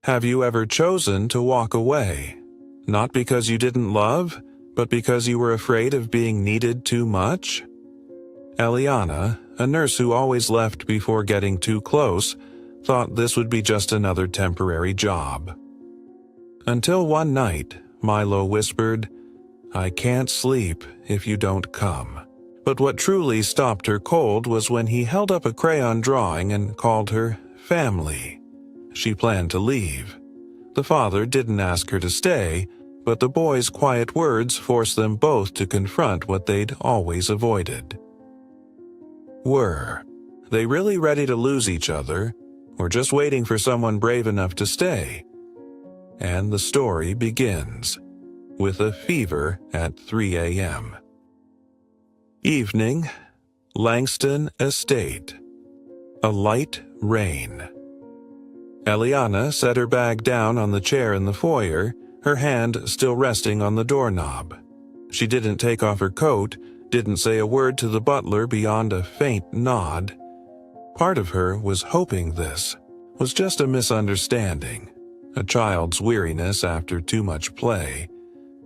Have you ever chosen to walk away? Not because you didn't love, but because you were afraid of being needed too much? Eliana, a nurse who always left before getting too close, thought this would be just another temporary job. Until one night, Milo whispered, "I can't sleep if you don't come." But what truly stopped her cold was when he held up a crayon drawing and called her family. She planned to leave. The father didn't ask her to stay, but the boy's quiet words forced them both to confront what they'd always avoided. Were they really ready to lose each other, or just waiting for someone brave enough to stay? And the story begins with a fever at 3 a.m. Evening, Langston Estate. A light rain. Eliana set her bag down on the chair in the foyer, her hand still resting on the doorknob. She didn't take off her coat, didn't say a word to the butler beyond a faint nod. Part of her was hoping this was just a misunderstanding, a child's weariness after too much play,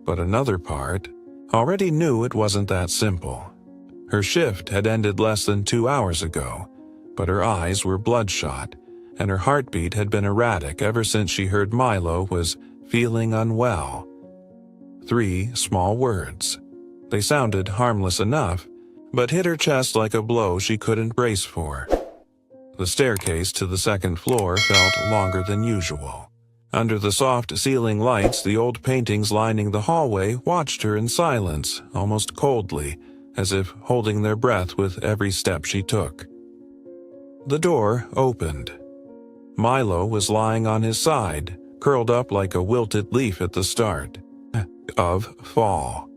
but another part already knew it wasn't that simple. Her shift had ended less than 2 hours ago, but her eyes were bloodshot, and her heartbeat had been erratic ever since she heard Milo was feeling unwell. 3 small words. They sounded harmless enough, but hit her chest like a blow she couldn't brace for. The staircase to the second floor felt longer than usual. Under the soft ceiling lights, the old paintings lining the hallway watched her in silence, almost coldly, as if holding their breath with every step she took. The door opened. Milo was lying on his side, curled up like a wilted leaf at the start of fall.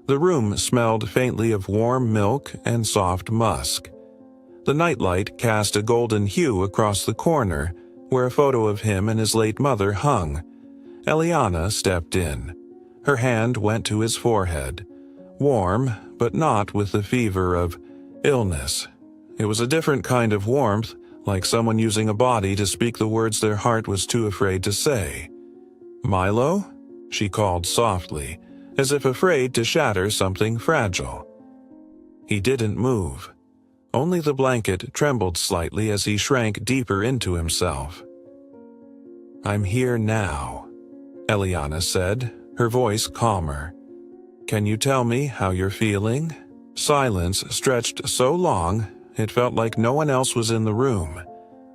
The room smelled faintly of warm milk and soft musk. The nightlight cast a golden hue across the corner, where a photo of him and his late mother hung. Eliana stepped in. Her hand went to his forehead. Warm, but not with the fever of illness. It was a different kind of warmth, like someone using a body to speak the words their heart was too afraid to say. "Milo?" she called softly, as if afraid to shatter something fragile. He didn't move. Only the blanket trembled slightly as he shrank deeper into himself. "I'm here now," Eliana said, her voice calmer. "Can you tell me how you're feeling?" Silence stretched so long, it felt like no one else was in the room.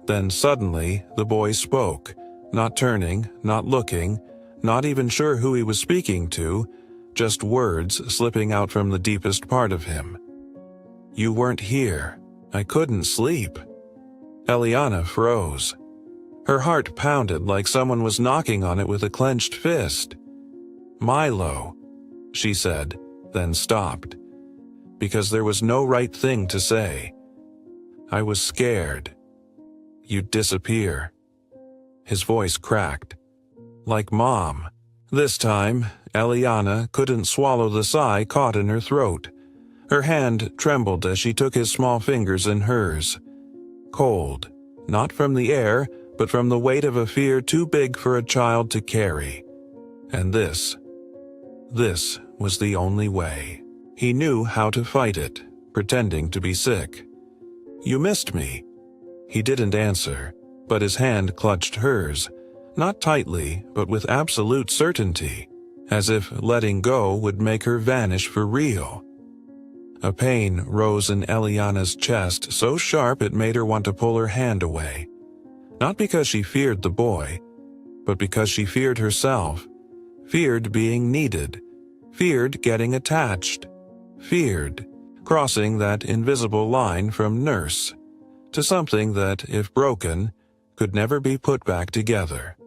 Then suddenly, the boy spoke, not turning, not looking, not even sure who he was speaking to, just words slipping out from the deepest part of him. "You weren't here. I couldn't sleep." Eliana froze. Her heart pounded like someone was knocking on it with a clenched fist. "Milo," she said, then stopped, because there was no right thing to say. "I was scared. You'd disappear." His voice cracked. Like Mom. This time, Eliana couldn't swallow the sigh caught in her throat. Her hand trembled as she took his small fingers in hers. Cold, not from the air, but from the weight of a fear too big for a child to carry. And this was the only way. He knew how to fight it, pretending to be sick. "You missed me." He didn't answer, but his hand clutched hers, not tightly, but with absolute certainty, as if letting go would make her vanish for real. A pain rose in Eliana's chest so sharp it made her want to pull her hand away. Not because she feared the boy, but because she feared herself, feared being needed, feared getting attached, feared crossing that invisible line from nurse to something that, if broken, could never be put back together.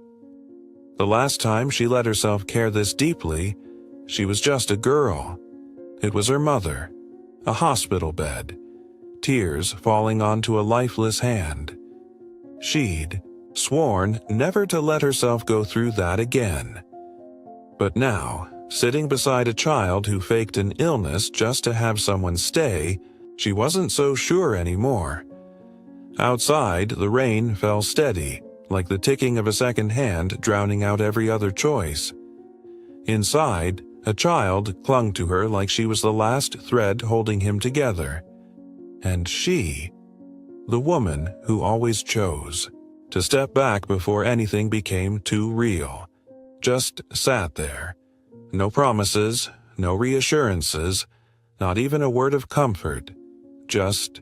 The last time she let herself care this deeply, she was just a girl. It was her mother, a hospital bed, tears falling onto a lifeless hand. She'd sworn never to let herself go through that again. But now, sitting beside a child who faked an illness just to have someone stay, she wasn't so sure anymore. Outside, the rain fell steady, like the ticking of a second hand drowning out every other choice. Inside, a child clung to her like she was the last thread holding him together. And she, the woman who always chose to step back before anything became too real, just sat there. No promises, no reassurances, not even a word of comfort, just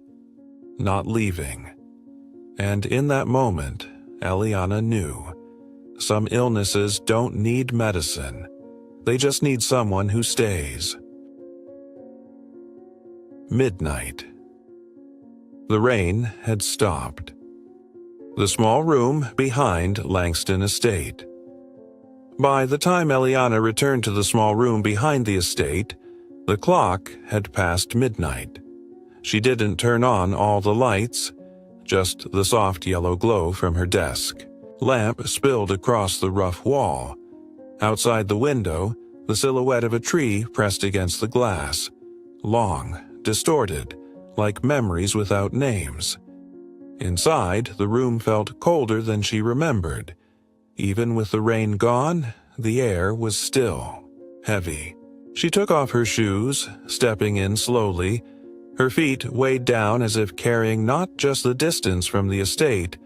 not leaving. And in that moment, Eliana knew. Some illnesses don't need medicine. They just need someone who stays. Midnight. The rain had stopped. The small room behind Langston Estate. By the time Eliana returned to the small room behind the estate, the clock had passed midnight. She didn't turn on all the lights, just the soft yellow glow from her desk lamp spilled across the rough wall. Outside the window, the silhouette of a tree pressed against the glass, long, distorted, like memories without names. Inside, the room felt colder than she remembered. Even with the rain gone, the air was still heavy. She took off her shoes, stepping in slowly, her feet weighed down as if carrying not just the distance from the estate,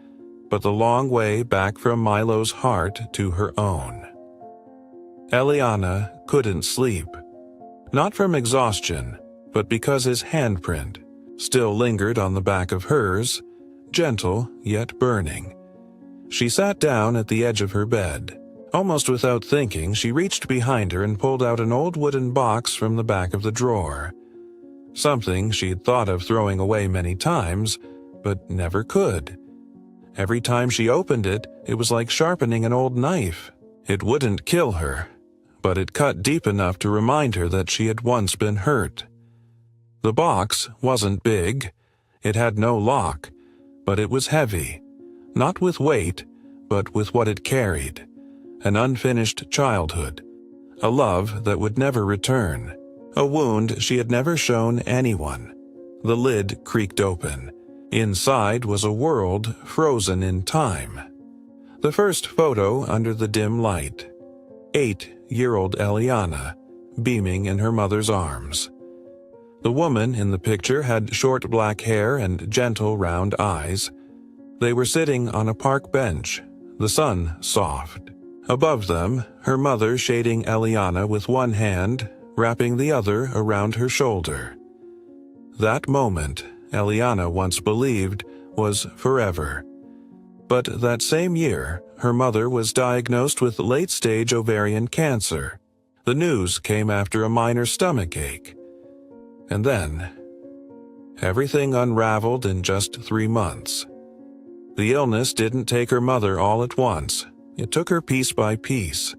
but the long way back from Milo's heart to her own. Eliana couldn't sleep. Not from exhaustion, but because his handprint still lingered on the back of hers, gentle yet burning. She sat down at the edge of her bed. Almost without thinking, she reached behind her and pulled out an old wooden box from the back of the drawer. Something she'd thought of throwing away many times, but never could. Every time she opened it, it was like sharpening an old knife. It wouldn't kill her, but it cut deep enough to remind her that she had once been hurt. The box wasn't big. It had no lock, but it was heavy. Not with weight, but with what it carried. An unfinished childhood. A love that would never return. A wound she had never shown anyone. The lid creaked open. Inside was a world frozen in time. The first photo under the dim light. 8-year-old Eliana, beaming in her mother's arms. The woman in the picture had short black hair and gentle round eyes. They were sitting on a park bench, the sun soft. Above them, her mother shading Eliana with one hand, wrapping the other around her shoulder. That moment, Eliana once believed, was forever. But that same year, her mother was diagnosed with late-stage ovarian cancer. The news came after a minor stomachache. And then, everything unraveled in just 3 months. The illness didn't take her mother all at once. It took her piece by piece.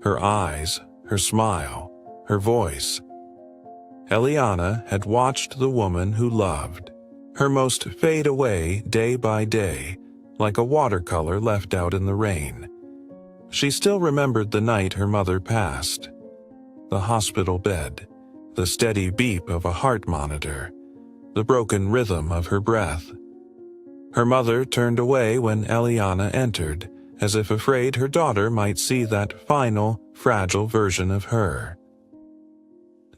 Her eyes, her smile, her voice. Eliana had watched the woman who loved. Her most fade away day by day, like a watercolor left out in the rain. She still remembered the night her mother passed. The hospital bed, the steady beep of a heart monitor, the broken rhythm of her breath. Her mother turned away when Eliana entered, as if afraid her daughter might see that final, fragile version of her.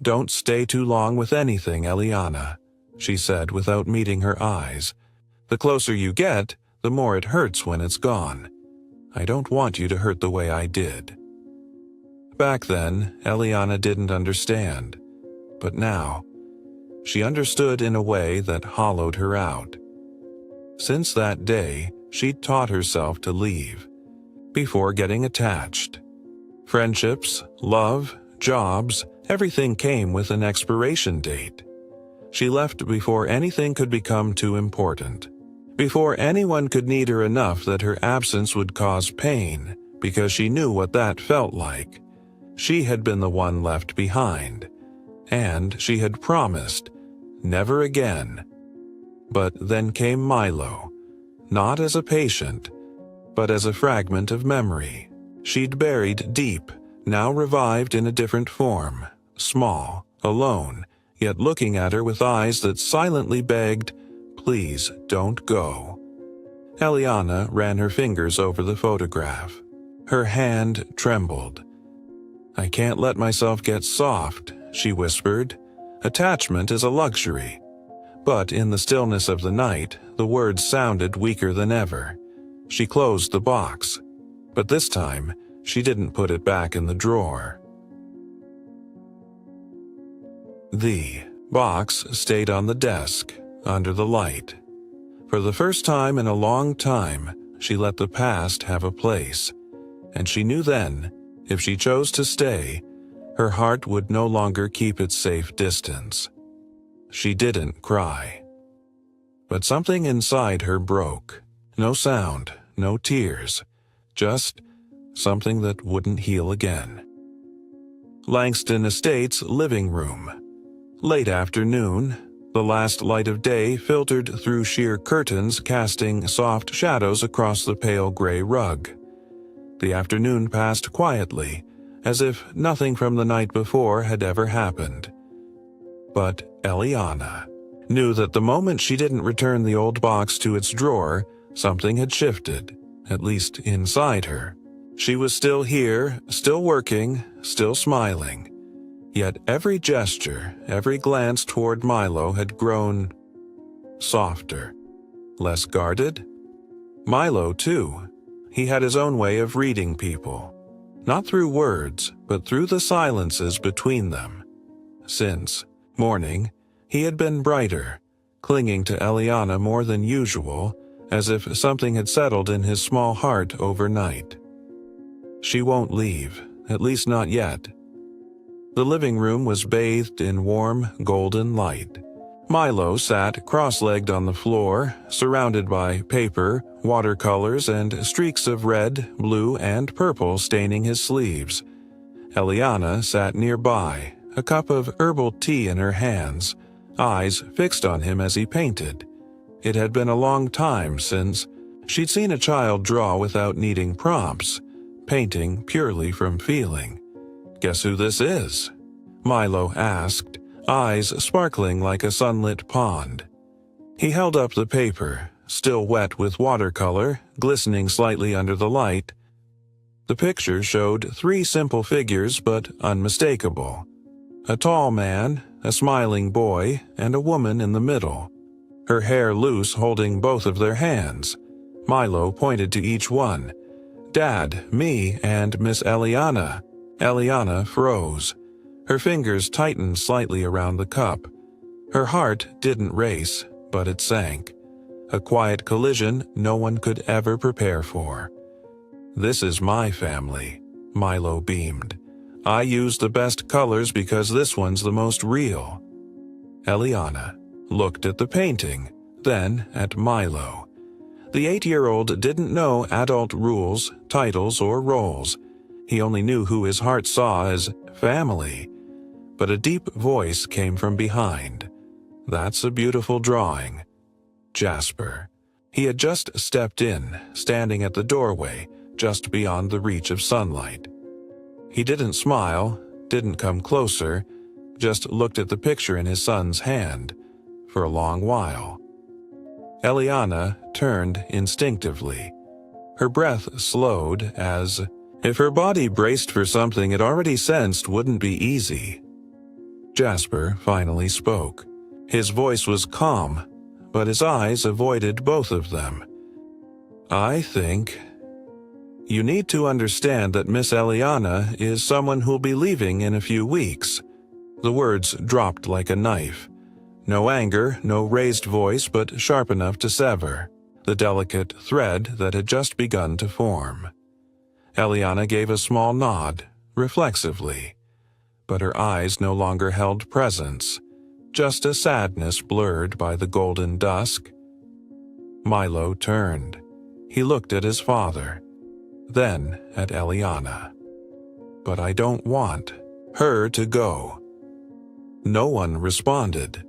"Don't stay too long with anything, Eliana," she said without meeting her eyes. "The closer you get, the more it hurts when it's gone. I don't want you to hurt the way I did." Back then, Eliana didn't understand. But now, she understood in a way that hollowed her out. Since that day, she'd taught herself to leave, before getting attached. Friendships, love, jobs, everything came with an expiration date. She left before anything could become too important. Before anyone could need her enough that her absence would cause pain, because she knew what that felt like. She had been the one left behind. And she had promised, never again. But then came Milo, not as a patient, but as a fragment of memory. She'd buried deep, now revived in a different form, small, alone, yet looking at her with eyes that silently begged, "Please don't go." Eliana ran her fingers over the photograph. Her hand trembled. "I can't let myself get soft," she whispered. "Attachment is a luxury." But in the stillness of the night, the words sounded weaker than ever. She closed the box, but this time she didn't put it back in the drawer. The box stayed on the desk, under the light. For the first time in a long time, she let the past have a place, and she knew then, if she chose to stay, her heart would no longer keep its safe distance. She didn't cry. But something inside her broke. No sound, no tears, just something that wouldn't heal again. Langston Estates' living room. Late afternoon, the last light of day filtered through sheer curtains, casting soft shadows across the pale gray rug. The afternoon passed quietly, as if nothing from the night before had ever happened. But Eliana knew that the moment she didn't return the old box to its drawer, something had shifted, at least inside her. She was still here, still working, still smiling. Yet every gesture, every glance toward Milo had grown softer, less guarded. Milo, too. He had his own way of reading people, not through words, but through the silences between them. Since morning, he had been brighter, clinging to Eliana more than usual, as if something had settled in his small heart overnight. She won't leave, at least not yet. The living room was bathed in warm, golden light. Milo sat cross-legged on the floor, surrounded by paper, watercolors, and streaks of red, blue, and purple staining his sleeves. Eliana sat nearby, a cup of herbal tea in her hands, eyes fixed on him as he painted. It had been a long time since she'd seen a child draw without needing prompts, painting purely from feeling. "Guess who this is?" Milo asked, eyes sparkling like a sunlit pond. He held up the paper, still wet with watercolor, glistening slightly under the light. The picture showed 3 simple figures but unmistakable. A tall man, a smiling boy, and a woman in the middle. Her hair loose, holding both of their hands. Milo pointed to each one. "Dad, me, and Miss Eliana." Eliana froze. Her fingers tightened slightly around the cup. Her heart didn't race, but it sank. A quiet collision no one could ever prepare for. "This is my family," Milo beamed. "I use the best colors because this one's the most real." Eliana looked at the painting, then at Milo. The 8-year-old didn't know adult rules, titles, or roles. He only knew who his heart saw as family. But a deep voice came from behind. "That's a beautiful drawing." Jasper. He had just stepped in, standing at the doorway, just beyond the reach of sunlight. He didn't smile, didn't come closer, just looked at the picture in his son's hand, for a long while. Eliana turned instinctively. Her breath slowed as if her body braced for something it already sensed wouldn't be easy. Jasper finally spoke. His voice was calm, but his eyes avoided both of them. "I think you need to understand that Miss Eliana is someone who'll be leaving in a few weeks." The words dropped like a knife. No anger, no raised voice, but sharp enough to sever the delicate thread that had just begun to form. Eliana gave a small nod, reflexively, but her eyes no longer held presence, just a sadness blurred by the golden dusk. Milo turned. He looked at his father, then at Eliana. "But I don't want her to go." No one responded.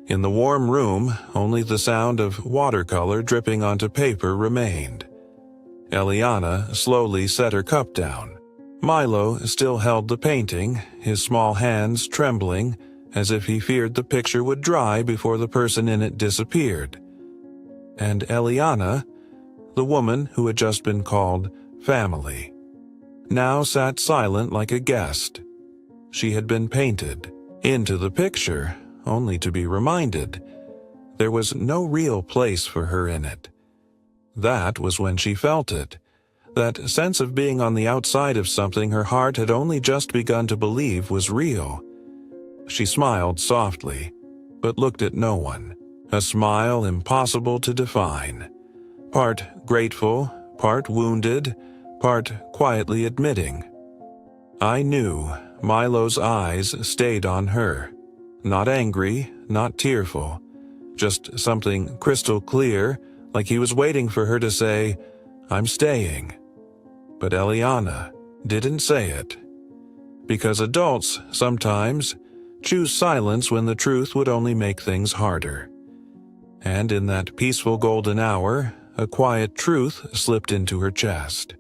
In the warm room, only the sound of watercolor dripping onto paper remained. Eliana slowly set her cup down. Milo still held the painting, his small hands trembling, as if he feared the picture would dry before the person in it disappeared. and Eliana, the woman who had just been called family, now sat silent like a guest. She had been painted into the picture, only to be reminded there was no real place for her in it. That was when she felt it, that sense of being on the outside of something her heart had only just begun to believe was real. She smiled softly, but looked at no one, a smile impossible to define, part grateful, part wounded, part quietly admitting. I knew Milo's eyes stayed on her, not angry, not tearful, just something crystal clear, like he was waiting for her to say, "I'm staying." But Eliana didn't say it, because adults sometimes choose silence when the truth would only make things harder. And in that peaceful golden hour, a quiet truth slipped into her chest.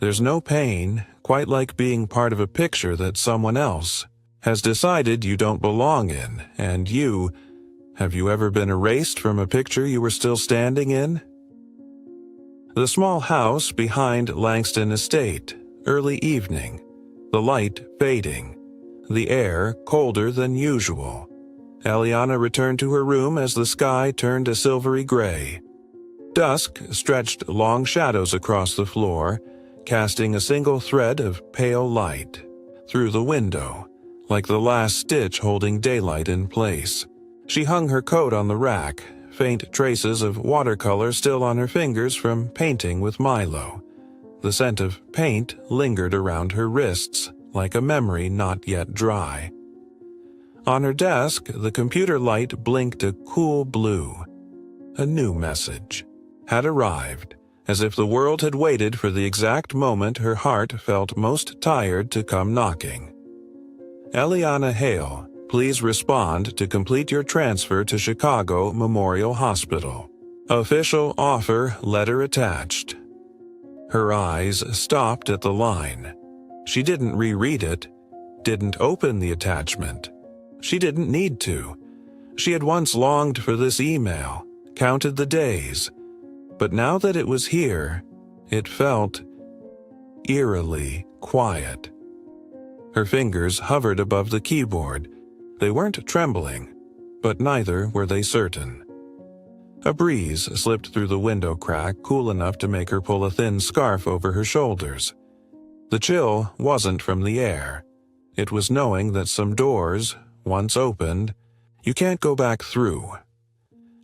There's no pain quite like being part of a picture that someone else has decided you don't belong in, and have you ever been erased from a picture you were still standing in? The small house behind Langston Estate, early evening, the light fading, the air colder than usual. Eliana returned to her room as the sky turned a silvery gray. Dusk stretched long shadows across the floor, casting a single thread of pale light through the window, like the last stitch holding daylight in place. She hung her coat on the rack, faint traces of watercolor still on her fingers from painting with Milo. The scent of paint lingered around her wrists, like a memory not yet dry. On her desk, the computer light blinked a cool blue. A new message had arrived, as if the world had waited for the exact moment her heart felt most tired to come knocking. Eliana Hale, please respond to complete your transfer to Chicago Memorial Hospital. Official offer letter attached. Her eyes stopped at the line. She didn't reread it, didn't open the attachment. She didn't need to. She had once longed for this email, counted the days. But now that it was here, it felt eerily quiet. Her fingers hovered above the keyboard. They weren't trembling, but neither were they certain. A breeze slipped through the window crack, cool enough to make her pull a thin scarf over her shoulders. The chill wasn't from the air. It was knowing that some doors, once opened, you can't go back through.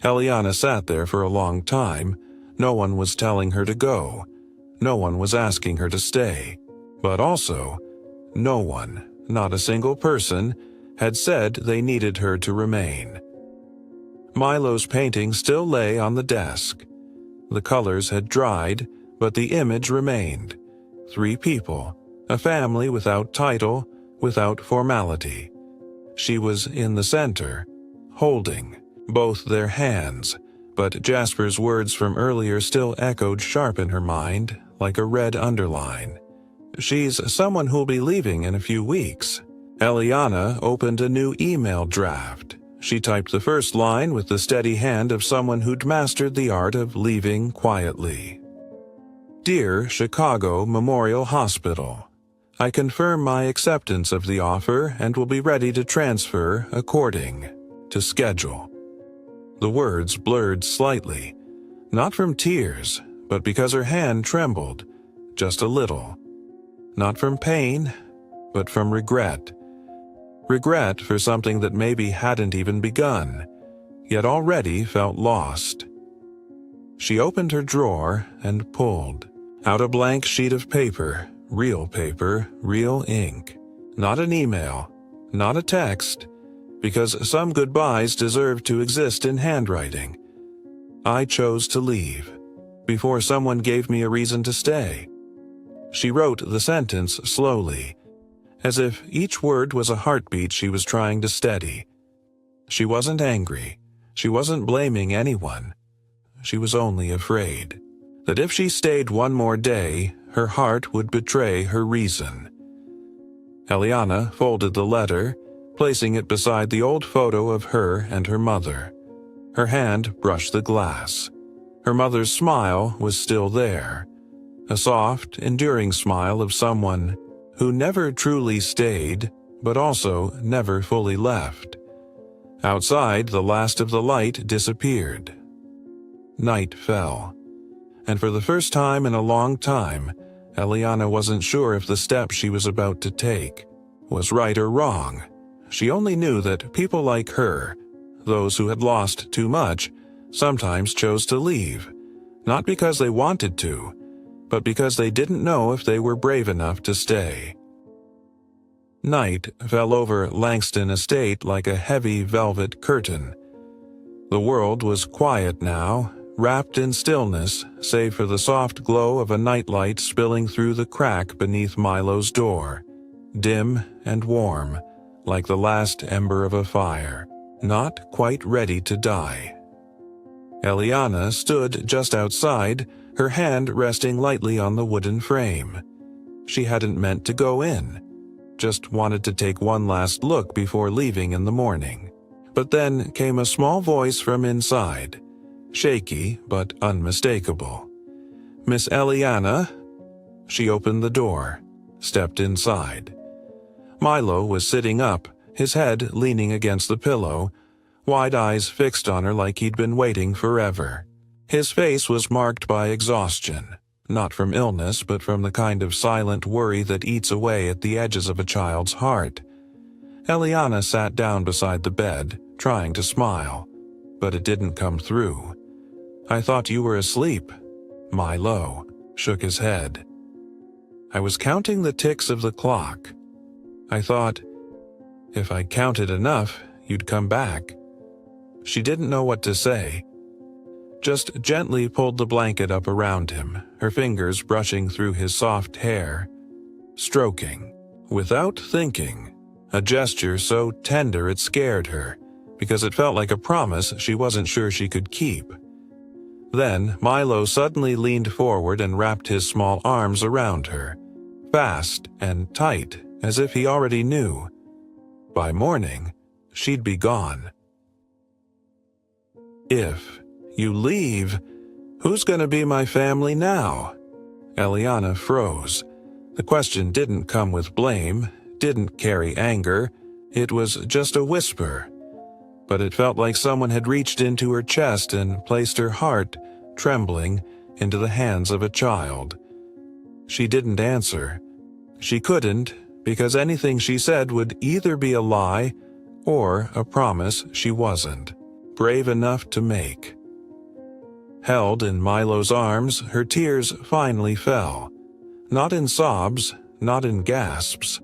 Eliana sat there for a long time. No one was telling her to go. No one was asking her to stay. But also, no one, not a single person, had said they needed her to remain. Milo's painting still lay on the desk. The colors had dried, but the image remained. 3 people, a family without title, without formality. She was in the center, holding both their hands, but Jasper's words from earlier still echoed sharp in her mind, like a red underline. She's someone who'll be leaving in a few weeks. Eliana opened a new email draft. She typed the first line with the steady hand of someone who'd mastered the art of leaving quietly. Dear Chicago Memorial Hospital, I confirm my acceptance of the offer and will be ready to transfer according to schedule. The words blurred slightly, not from tears, but because her hand trembled, just a little. Not from pain, but from regret. Regret for something that maybe hadn't even begun, yet already felt lost. She opened her drawer and pulled out a blank sheet of paper, real ink. Not an email, not a text, because some goodbyes deserve to exist in handwriting. I chose to leave, before someone gave me a reason to stay. She wrote the sentence slowly, as if each word was a heartbeat she was trying to steady. She wasn't angry. She wasn't blaming anyone. She was only afraid that if she stayed one more day, her heart would betray her reason. Eliana folded the letter, placing it beside the old photo of her and her mother. Her hand brushed the glass. Her mother's smile was still there, a soft, enduring smile of someone who never truly stayed, but also never fully left. Outside, the last of the light disappeared. Night fell, and for the first time in a long time, Eliana wasn't sure if the step she was about to take was right or wrong. She only knew that people like her, those who had lost too much, sometimes chose to leave, not because they wanted to, but because they didn't know if they were brave enough to stay. Night fell over Langston Estate like a heavy velvet curtain. The world was quiet now, wrapped in stillness, save for the soft glow of a nightlight spilling through the crack beneath Milo's door, dim and warm, like the last ember of a fire, not quite ready to die. Eliana stood just outside, her hand resting lightly on the wooden frame. She hadn't meant to go in, just wanted to take one last look before leaving in the morning. But then came a small voice from inside, shaky but unmistakable. "Miss Eliana?" She opened the door, stepped inside. Milo was sitting up, his head leaning against the pillow, wide eyes fixed on her like he'd been waiting forever. His face was marked by exhaustion, not from illness but from the kind of silent worry that eats away at the edges of a child's heart. Eliana sat down beside the bed, trying to smile, but it didn't come through. "I thought you were asleep." Milo shook his head. "I was counting the ticks of the clock. I thought, if I counted enough, you'd come back." She didn't know what to say, just gently pulled the blanket up around him, her fingers brushing through his soft hair, stroking, without thinking, a gesture so tender it scared her, because it felt like a promise she wasn't sure she could keep. Then Milo suddenly leaned forward and wrapped his small arms around her, fast and tight, as if he already knew. By morning, she'd be gone. "If you leave, who's gonna be my family now?" Eliana froze. The question didn't come with blame, didn't carry anger, it was just a whisper. But it felt like someone had reached into her chest and placed her heart, trembling, into the hands of a child. She didn't answer. She couldn't, because anything she said would either be a lie or a promise she wasn't brave enough to make. Held in Milo's arms, her tears finally fell. Not in sobs, not in gasps.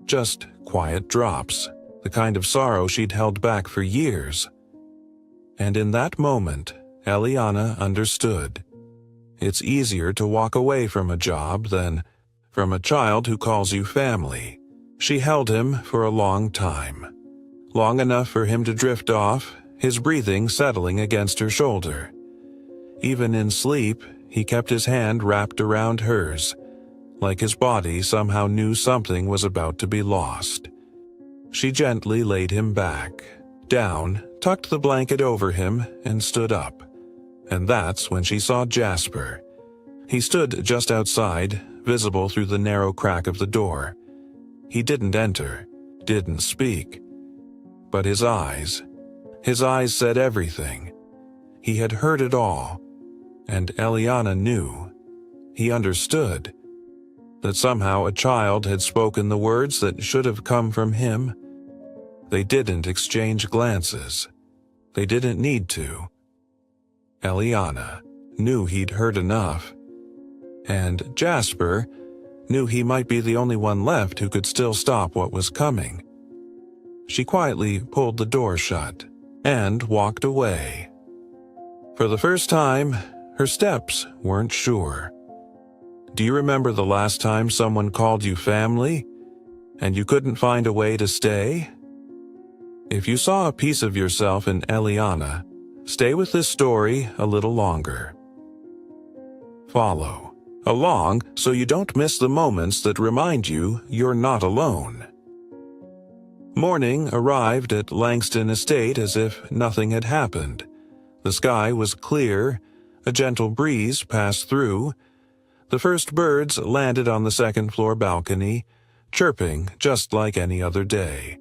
Just quiet drops, the kind of sorrow she'd held back for years. And in that moment, Eliana understood. It's easier to walk away from a job than from a child who calls you family. She held him for a long time. Long enough for him to drift off, his breathing settling against her shoulder. Even in sleep, he kept his hand wrapped around hers, like his body somehow knew something was about to be lost. She gently laid him back, down, tucked the blanket over him, and stood up. And that's when she saw Jasper. He stood just outside, visible through the narrow crack of the door. He didn't enter, didn't speak. But his eyes said everything. He had heard it all, and Eliana knew. He understood that somehow a child had spoken the words that should have come from him. They didn't exchange glances. They didn't need to. Eliana knew he'd heard enough, and Jasper knew he might be the only one left who could still stop what was coming. She quietly pulled the door shut and walked away. For the first time, her steps weren't sure. Do you remember the last time someone called you family, and you couldn't find a way to stay? If you saw a piece of yourself in Eliana, stay with this story a little longer. Follow along so you don't miss the moments that remind you you're not alone. Morning arrived at Langston Estate as if nothing had happened. The sky was clear, a gentle breeze passed through. The first birds landed on the second-floor balcony, chirping just like any other day.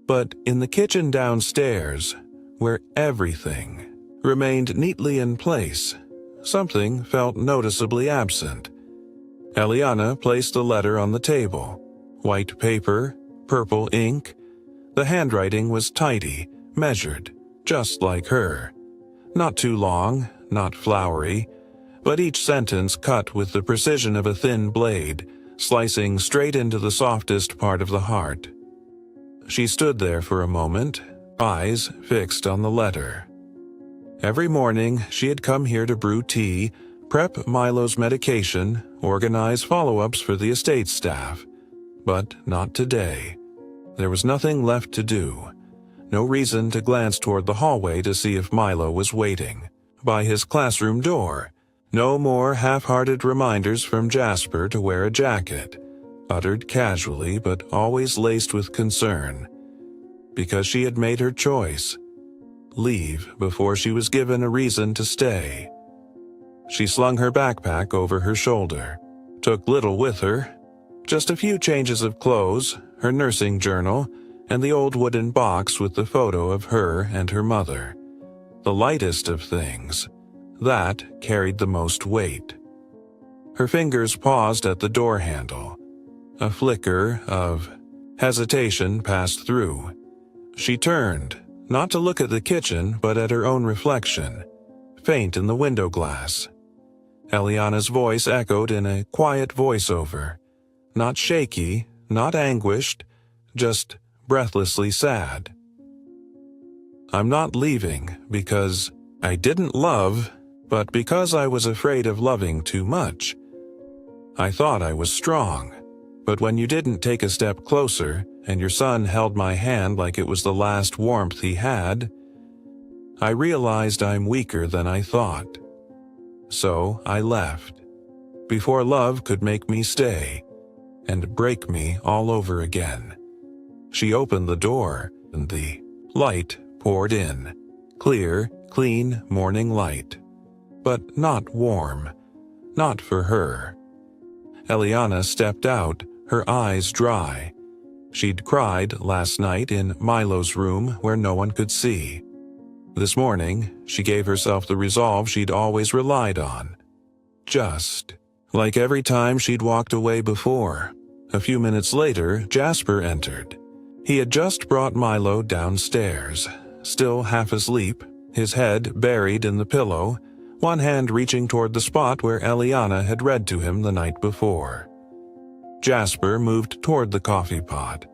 But in the kitchen downstairs, where everything remained neatly in place, something felt noticeably absent. Eliana placed the letter on the table. White paper, purple ink. The handwriting was tidy, measured, just like her. Not too long, not flowery, but each sentence cut with the precision of a thin blade, slicing straight into the softest part of the heart. She stood there for a moment, eyes fixed on the letter. Every morning, she had come here to brew tea, prep Milo's medication, organize follow-ups for the estate staff. But not today. There was nothing left to do. No reason to glance toward the hallway to see if Milo was waiting by his classroom door. No more half-hearted reminders from Jasper to wear a jacket, uttered casually but always laced with concern. Because she had made her choice. Leave before she was given a reason to stay. She slung her backpack over her shoulder, took little with her, just a few changes of clothes, her nursing journal, and the old wooden box with the photo of her and her mother. The lightest of things. That carried the most weight. Her fingers paused at the door handle. A flicker of hesitation passed through. She turned, not to look at the kitchen, but at her own reflection, faint in the window glass. Eliana's voice echoed in a quiet voiceover. Not shaky, not anguished, just breathlessly sad. I'm not leaving because I didn't love, but because I was afraid of loving too much. I thought I was strong, but when you didn't take a step closer and your son held my hand like it was the last warmth he had, I realized I'm weaker than I thought. So I left, before love could make me stay and break me all over again. She opened the door, and the light poured in. Clear, clean morning light. But not warm. Not for her. Eliana stepped out, her eyes dry. She'd cried last night in Milo's room where no one could see. This morning, she gave herself the resolve she'd always relied on. Just like every time she'd walked away before. A few minutes later, Jasper entered. He had just brought Milo downstairs, still half asleep, his head buried in the pillow, one hand reaching toward the spot where Eliana had read to him the night before. Jasper moved toward the coffee pot,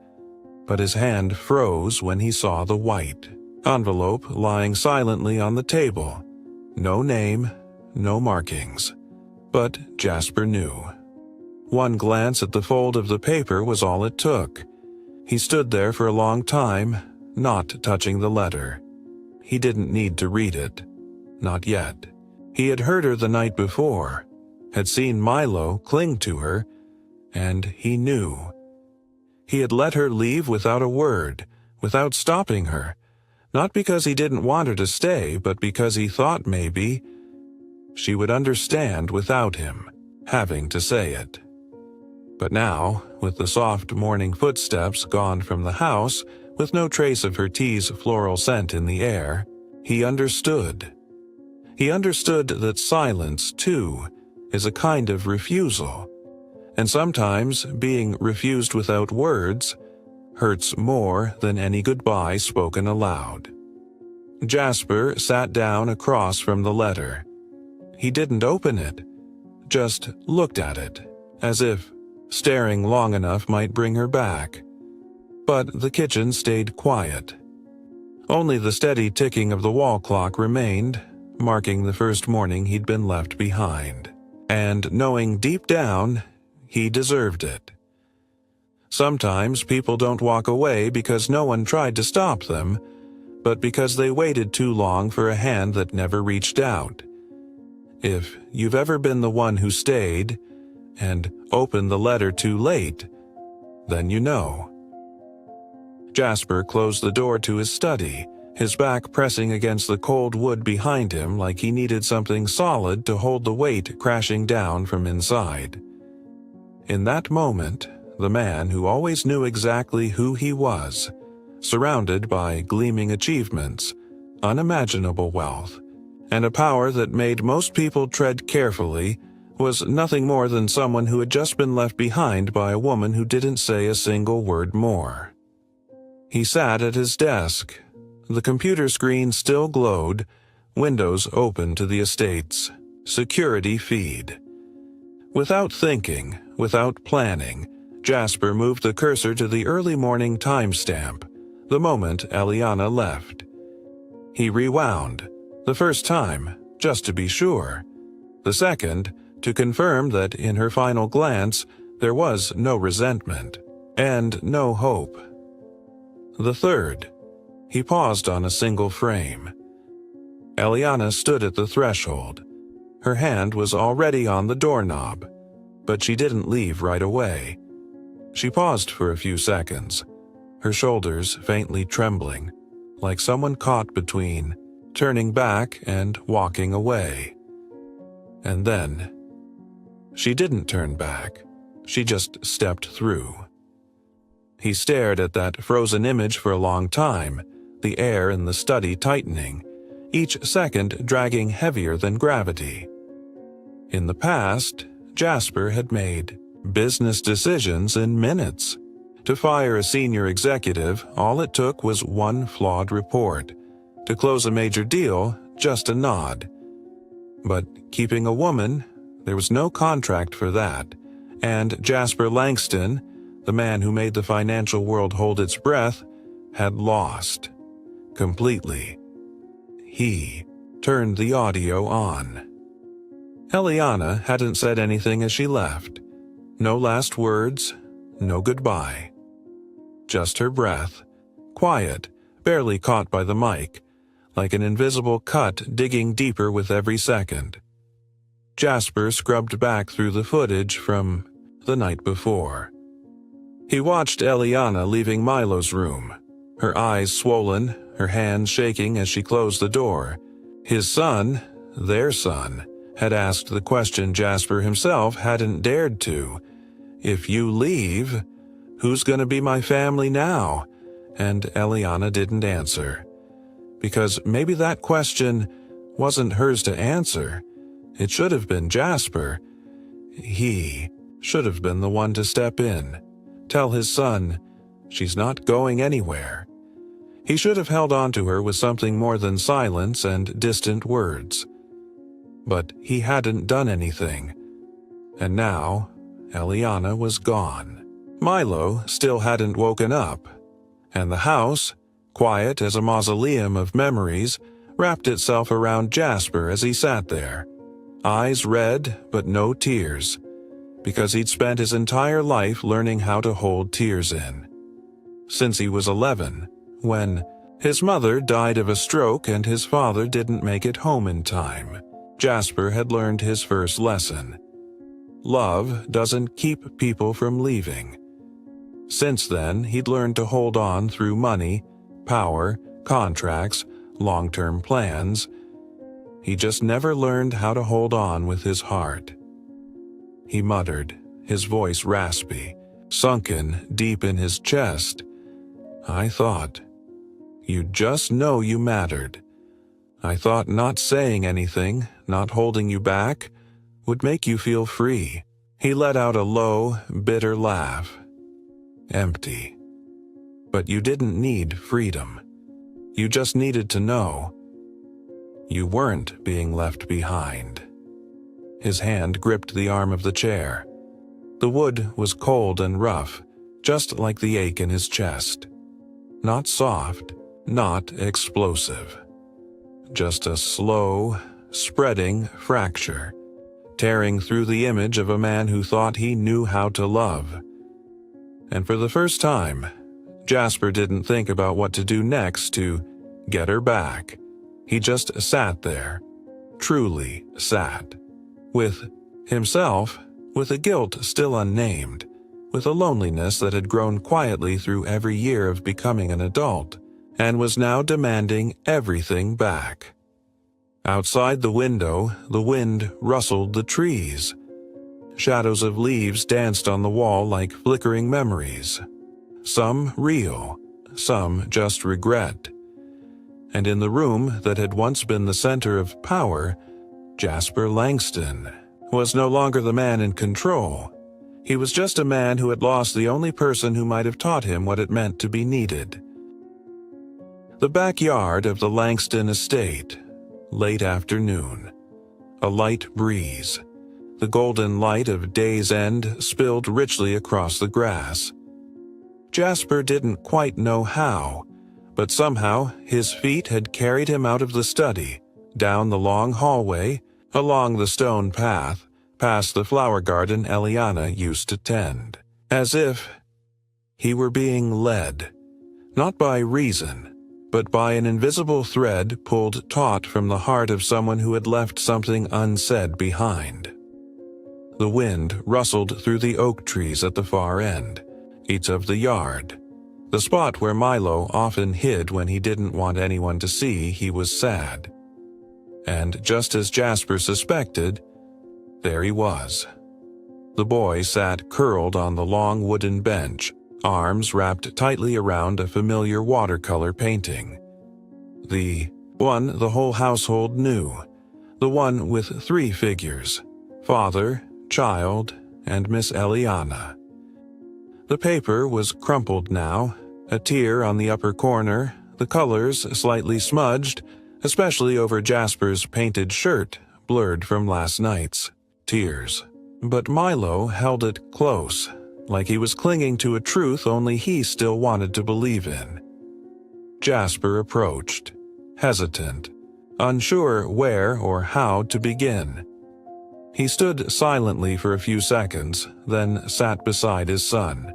but his hand froze when he saw the white envelope lying silently on the table. No name, no markings. But Jasper knew. One glance at the fold of the paper was all it took. He stood there for a long time, not touching the letter. He didn't need to read it. Not yet. He had heard her the night before, had seen Milo cling to her, and he knew. He had let her leave without a word, without stopping her, not because he didn't want her to stay, but because he thought maybe she would understand without him having to say it. But now, with the soft morning footsteps gone from the house, with no trace of her tea's floral scent in the air, he understood. He understood that silence, too, is a kind of refusal, and sometimes being refused without words hurts more than any goodbye spoken aloud. Jasper sat down across from the letter. He didn't open it, just looked at it, as if staring long enough might bring her back. But the kitchen stayed quiet. Only the steady ticking of the wall clock remained, marking the first morning he'd been left behind, and knowing deep down he deserved it. Sometimes people don't walk away because no one tried to stop them, but because they waited too long for a hand that never reached out. If you've ever been the one who stayed and opened the letter too late, then you know. Jasper closed the door to his study, his back pressing against the cold wood behind him like he needed something solid to hold the weight crashing down from inside. In that moment, the man who always knew exactly who he was, surrounded by gleaming achievements, unimaginable wealth, and a power that made most people tread carefully, was nothing more than someone who had just been left behind by a woman who didn't say a single word more. He sat at his desk. The computer screen still glowed, windows open to the estate's security feed. Without thinking, without planning, Jasper moved the cursor to the early morning timestamp, the moment Eliana left. He rewound, the first time, just to be sure. The second, to confirm that in her final glance, there was no resentment, and no hope. The third, he paused on a single frame. Eliana stood at the threshold. Her hand was already on the doorknob, but she didn't leave right away. She paused for a few seconds, her shoulders faintly trembling, like someone caught between turning back and walking away. And then, she didn't turn back, she just stepped through. He stared at that frozen image for a long time, the air in the study tightening, each second dragging heavier than gravity. In the past, Jasper had made business decisions in minutes. To fire a senior executive, all it took was one flawed report. To close a major deal, just a nod. But keeping a woman, there was no contract for that, and Jasper Langston, the man who made the financial world hold its breath, had lost. Completely. He turned the audio on. Eliana hadn't said anything as she left. No last words, no goodbye. Just her breath, quiet, barely caught by the mic, like an invisible cut digging deeper with every second. Jasper scrubbed back through the footage from the night before. He watched Eliana leaving Milo's room, her eyes swollen, her hands shaking as she closed the door. His son, their son, had asked the question Jasper himself hadn't dared to. If you leave, who's going to be my family now? And Eliana didn't answer. Because maybe that question wasn't hers to answer. It should have been Jasper. He should have been the one to step in, tell his son, she's not going anywhere. He should have held on to her with something more than silence and distant words. But he hadn't done anything. And now, Eliana was gone. Milo still hadn't woken up. And the house, quiet as a mausoleum of memories, wrapped itself around Jasper as he sat there. Eyes red, but no tears. Because he'd spent his entire life learning how to hold tears in. Since he was 11, when his mother died of a stroke and his father didn't make it home in time, Jasper had learned his first lesson. Love doesn't keep people from leaving. Since then, he'd learned to hold on through money, power, contracts, long-term plans. He just never learned how to hold on with his heart. He muttered, his voice raspy, sunken deep in his chest. I thought, you just know you mattered. I thought not saying anything, not holding you back, would make you feel free. He let out a low, bitter laugh. Empty. But you didn't need freedom. You just needed to know. You weren't being left behind. His hand gripped the arm of the chair. The wood was cold and rough, just like the ache in his chest. Not soft, not explosive. Just a slow, spreading fracture, tearing through the image of a man who thought he knew how to love. And for the first time, Jasper didn't think about what to do next to get her back. He just sat there, truly sat, with himself, with a guilt still unnamed, with a loneliness that had grown quietly through every year of becoming an adult, and was now demanding everything back. Outside the window, the wind rustled the trees. Shadows of leaves danced on the wall like flickering memories, some real, some just regret. And in the room that had once been the center of power, Jasper Langston was no longer the man in control. He was just a man who had lost the only person who might have taught him what it meant to be needed. The backyard of the Langston estate, late afternoon. A light breeze. The golden light of day's end spilled richly across the grass. Jasper didn't quite know how, but somehow his feet had carried him out of the study, down the long hallway, along the stone path, past the flower garden Eliana used to tend, as if he were being led, not by reason, but by an invisible thread pulled taut from the heart of someone who had left something unsaid behind. The wind rustled through the oak trees at the far end, each of the yard, the spot where Milo often hid when he didn't want anyone to see he was sad. And just as Jasper suspected, there he was. The boy sat curled on the long wooden bench, arms wrapped tightly around a familiar watercolor painting. The one the whole household knew, the one with 3 figures, father, child, and Miss Eliana. The paper was crumpled now, a tear on the upper corner, the colors slightly smudged, especially over Jasper's painted shirt, blurred from last night's tears. But Milo held it close, like he was clinging to a truth only he still wanted to believe in. Jasper approached, hesitant, unsure where or how to begin. He stood silently for a few seconds, then sat beside his son.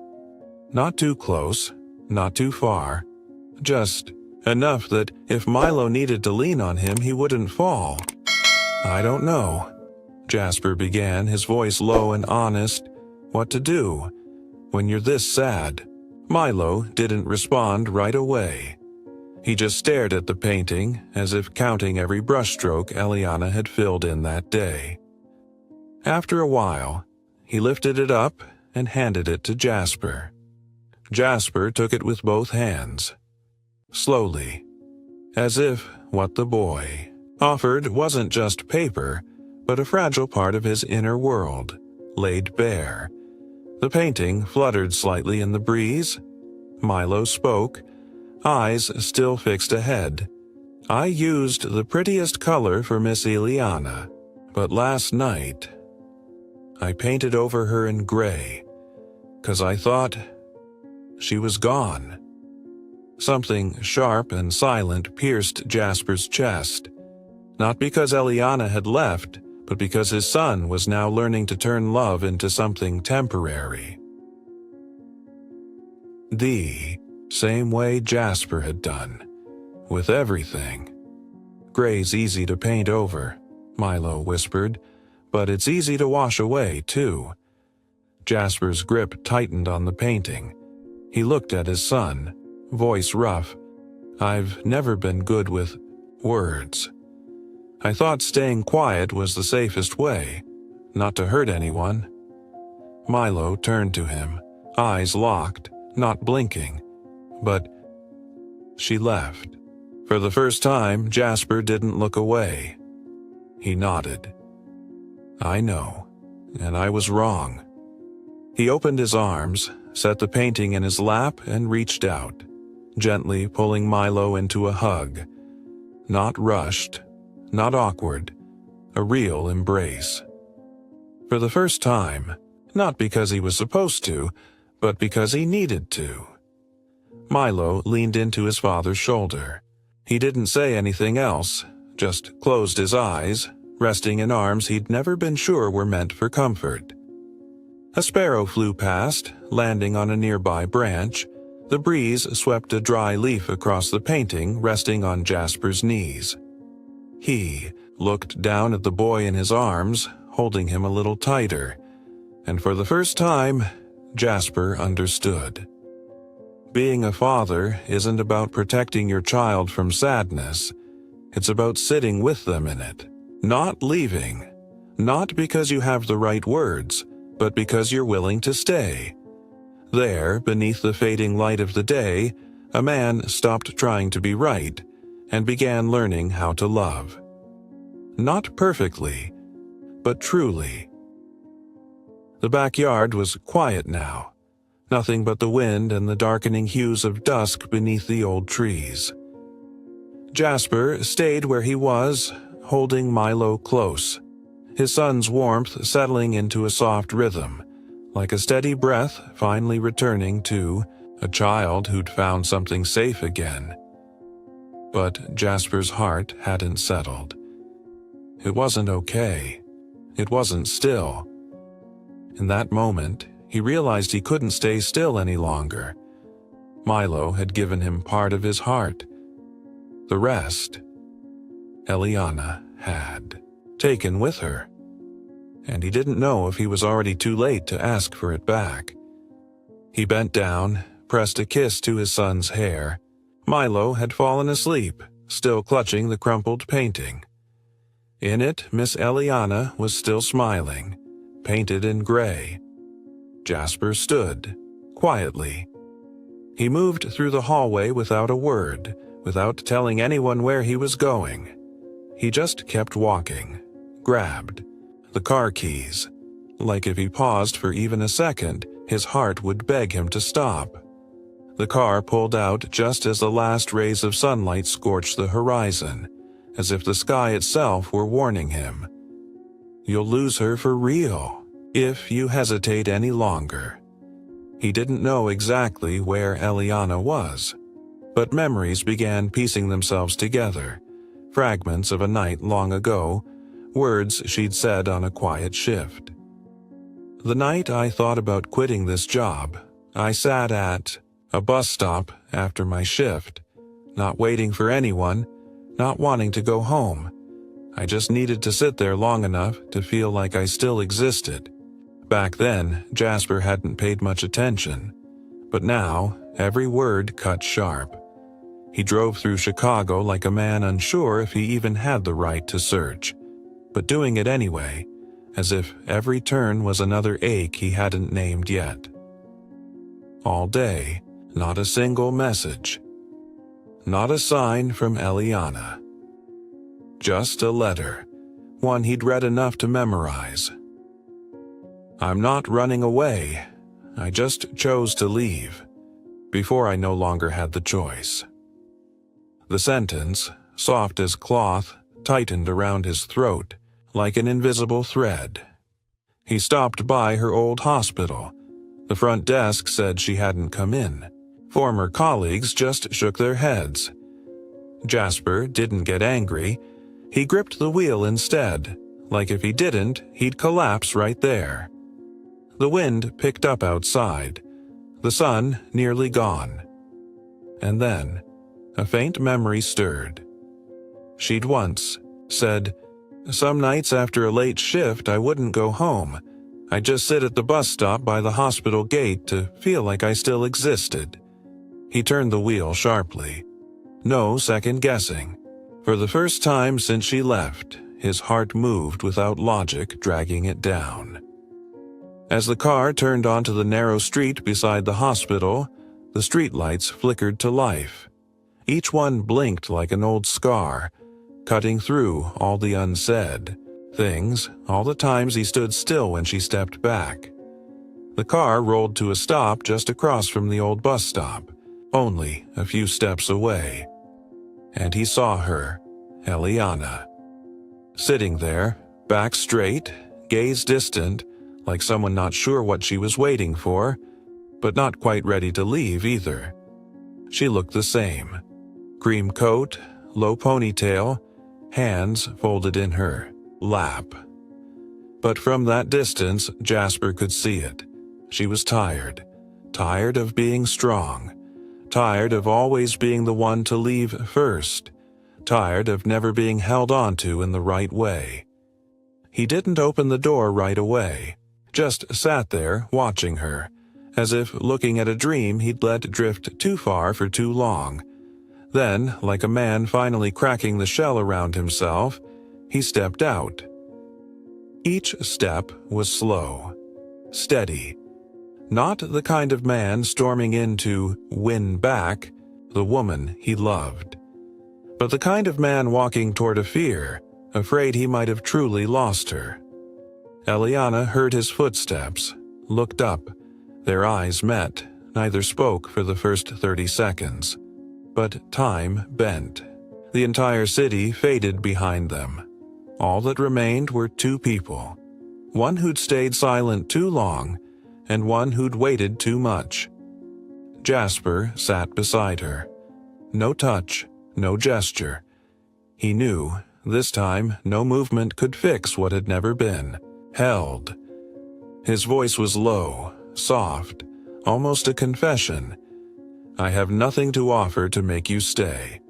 Not too close, not too far, just enough that if Milo needed to lean on him, he wouldn't fall. "I don't know," Jasper began, his voice low and honest, "what to do when you're this sad." Milo didn't respond right away. He just stared at the painting, as if counting every brushstroke Eliana had filled in that day. After a while, he lifted it up and handed it to Jasper. Jasper took it with both hands, slowly, as if what the boy offered wasn't just paper, but a fragile part of his inner world, laid bare. The painting fluttered slightly in the breeze. Milo spoke, eyes still fixed ahead. "I used the prettiest color for Miss Eliana, but last night I painted over her in gray, 'cause I thought she was gone." Something sharp and silent pierced Jasper's chest, not because Eliana had left, but because his son was now learning to turn love into something temporary. The same way Jasper had done, with everything. "Gray's easy to paint over," Milo whispered, "but it's easy to wash away, too." Jasper's grip tightened on the painting. He looked at his son, voice rough. "I've never been good with words. I thought staying quiet was the safest way, not to hurt anyone." Milo turned to him, eyes locked, not blinking. "But she left." For the first time, Jasper didn't look away. He nodded. "I know, and I was wrong." He opened his arms, set the painting in his lap, and reached out, gently pulling Milo into a hug. Not rushed, not awkward, a real embrace. For the first time, not because he was supposed to, but because he needed to. Milo leaned into his father's shoulder. He didn't say anything else, just closed his eyes, resting in arms he'd never been sure were meant for comfort. A sparrow flew past, landing on a nearby branch. The breeze swept a dry leaf across the painting, resting on Jasper's knees. He looked down at the boy in his arms, holding him a little tighter, and for the first time, Jasper understood. Being a father isn't about protecting your child from sadness. It's about sitting with them in it, not leaving. Not because you have the right words, but because you're willing to stay. There, beneath the fading light of the day, a man stopped trying to be right and began learning how to love. Not perfectly, but truly. The backyard was quiet now, nothing but the wind and the darkening hues of dusk beneath the old trees. Jasper stayed where he was, holding Milo close, his son's warmth settling into a soft rhythm, like a steady breath finally returning to a child who'd found something safe again. But Jasper's heart hadn't settled. It wasn't okay. It wasn't still. In that moment, he realized he couldn't stay still any longer. Milo had given him part of his heart. The rest, Eliana had taken with her. And he didn't know if he was already too late to ask for it back. He bent down, pressed a kiss to his son's hair. Milo had fallen asleep, still clutching the crumpled painting. In it, Miss Eliana was still smiling, painted in gray. Jasper stood, quietly. He moved through the hallway without a word, without telling anyone where he was going. He just kept walking, grabbed the car keys. Like if he paused for even a second, his heart would beg him to stop. The car pulled out just as the last rays of sunlight scorched the horizon, as if the sky itself were warning him. You'll lose her for real, if you hesitate any longer. He didn't know exactly where Eliana was, but memories began piecing themselves together, fragments of a night long ago, words she'd said on a quiet shift. The night I thought about quitting this job, I sat at a bus stop after my shift, not waiting for anyone, not wanting to go home. I just needed to sit there long enough to feel like I still existed. Back then, Jasper hadn't paid much attention, but now every word cut sharp. He drove through Chicago like a man unsure if he even had the right to search, but doing it anyway, as if every turn was another ache he hadn't named yet. All day, not a single message. Not a sign from Eliana. Just a letter, one he'd read enough to memorize. I'm not running away. I just chose to leave, before I no longer had the choice. The sentence, soft as cloth, tightened around his throat, like an invisible thread. He stopped by her old hospital. The front desk said she hadn't come in. Former colleagues just shook their heads. Jasper didn't get angry. He gripped the wheel instead, like if he didn't, he'd collapse right there. The wind picked up outside, the sun nearly gone. And then, a faint memory stirred. She'd once said, "Some nights after a late shift I wouldn't go home. I'd just sit at the bus stop by the hospital gate to feel like I still existed." He turned the wheel sharply. No second guessing. For the first time since she left, his heart moved without logic dragging it down. As the car turned onto the narrow street beside the hospital, the streetlights flickered to life. Each one blinked like an old scar, cutting through all the unsaid things, all the times he stood still when she stepped back. The car rolled to a stop just across from the old bus stop, only a few steps away. And he saw her, Eliana. Sitting there, back straight, gaze distant, like someone not sure what she was waiting for, but not quite ready to leave either. She looked the same. Cream coat, low ponytail, hands folded in her lap. But from that distance, Jasper could see it. She was tired. Tired of being strong. Tired of always being the one to leave first. Tired of never being held onto in the right way. He didn't open the door right away. Just sat there watching her, as if looking at a dream he'd let drift too far for too long. Then, like a man finally cracking the shell around himself, he stepped out. Each step was slow, steady. Not the kind of man storming in to win back the woman he loved, but the kind of man walking toward a fear, afraid he might have truly lost her. Eliana heard his footsteps, looked up. Their eyes met, neither spoke for the first 30 seconds. But time bent. The entire city faded behind them. All that remained were two people. One who'd stayed silent too long, and one who'd waited too much. Jasper sat beside her. No touch, no gesture. He knew, this time, no movement could fix what had never been. Held. His voice was low, soft, almost a confession. I have nothing to offer to make you stay.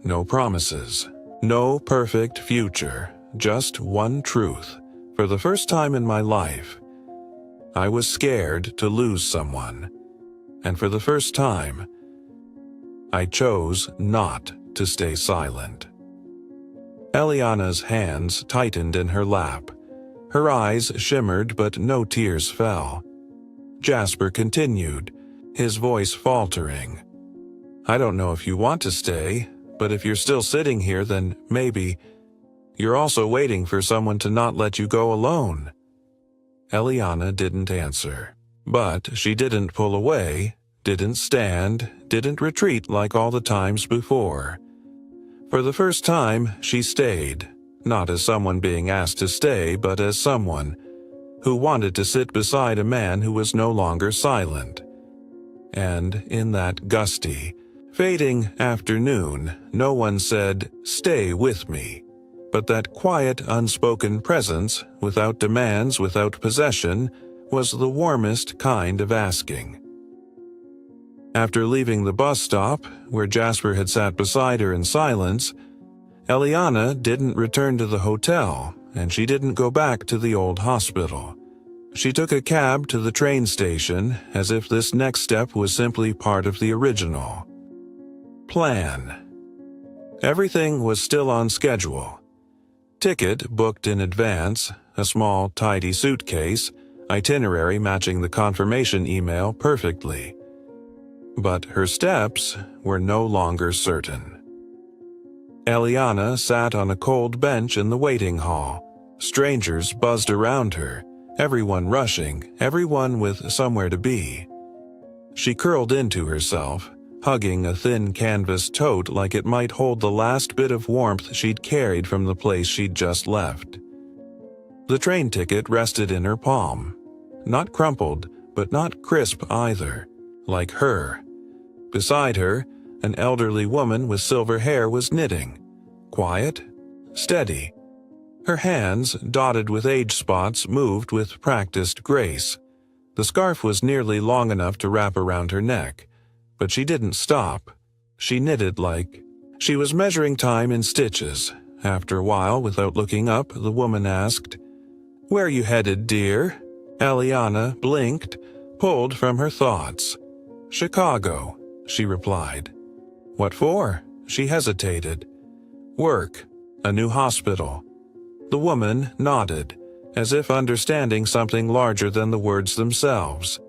No promises, no perfect future, just one truth. For the first time in my life, I was scared to lose someone. And for the first time, I chose not to stay silent. Eliana's hands tightened in her lap. Her eyes shimmered, but no tears fell. Jasper continued, his voice faltering. I don't know if you want to stay, but if you're still sitting here, then maybe you're also waiting for someone to not let you go alone. Eliana didn't answer, but she didn't pull away, didn't stand, didn't retreat like all the times before. For the first time, she stayed, not as someone being asked to stay, but as someone who wanted to sit beside a man who was no longer silent. And in that gusty, fading afternoon, no one said, "Stay with me." But that quiet, unspoken presence, without demands, without possession, was the warmest kind of asking. After leaving the bus stop, where Jasper had sat beside her in silence, Eliana didn't return to the hotel, and she didn't go back to the old hospital. She took a cab to the train station, as if this next step was simply part of the original plan. Everything was still on schedule. Ticket booked in advance, a small, tidy suitcase, itinerary matching the confirmation email perfectly. But her steps were no longer certain. Eliana sat on a cold bench in the waiting hall. Strangers buzzed around her, everyone rushing, everyone with somewhere to be. She curled into herself, hugging a thin canvas tote like it might hold the last bit of warmth she'd carried from the place she'd just left. The train ticket rested in her palm. Not crumpled, but not crisp either, like her. Beside her, an elderly woman with silver hair was knitting. Quiet, steady. Her hands, dotted with age spots, moved with practiced grace. The scarf was nearly long enough to wrap around her neck, but she didn't stop. She knitted like she was measuring time in stitches. After a while, without looking up, the woman asked, "Where are you headed, dear?" Eliana blinked, pulled from her thoughts. "Chicago," she replied. "What for?" She hesitated. "Work. A new hospital." The woman nodded, as if understanding something larger than the words themselves.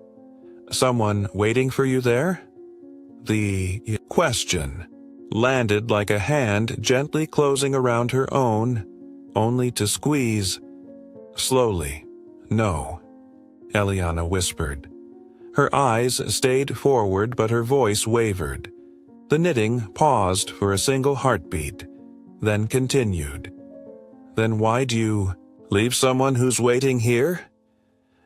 "Someone waiting for you there?" The question landed like a hand gently closing around her own, only to squeeze. Slowly. "No," Eliana whispered. Her eyes stayed forward, but her voice wavered. The knitting paused for a single heartbeat, then continued. "Then why'd you leave someone who's waiting here?"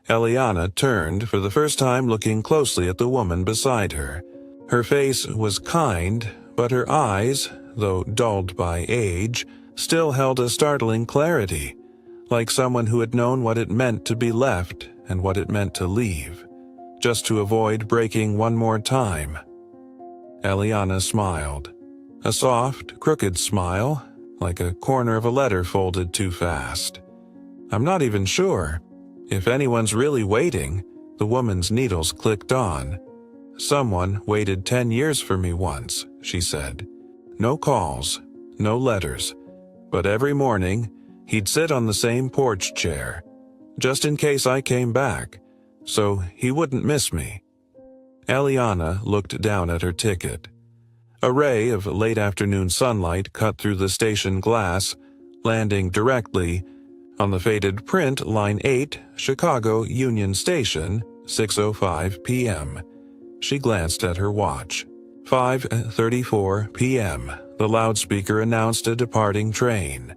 Eliana turned, for the first time looking closely at the woman beside her. Her face was kind, but her eyes, though dulled by age, still held a startling clarity, like someone who had known what it meant to be left and what it meant to leave, just to avoid breaking one more time. Eliana smiled. A soft, crooked smile, like a corner of a letter folded too fast. "I'm not even sure. If anyone's really waiting, The woman's needles clicked on. "Someone waited 10 years for me once," she said. "No calls, no letters, but every morning he'd sit on the same porch chair, just in case I came back, so he wouldn't miss me." Eliana looked down at her ticket. A ray of late-afternoon sunlight cut through the station glass, landing directly on the faded print Line 8, Chicago Union Station, 6:05 p.m. She glanced at her watch. 5:34 p.m. The loudspeaker announced a departing train.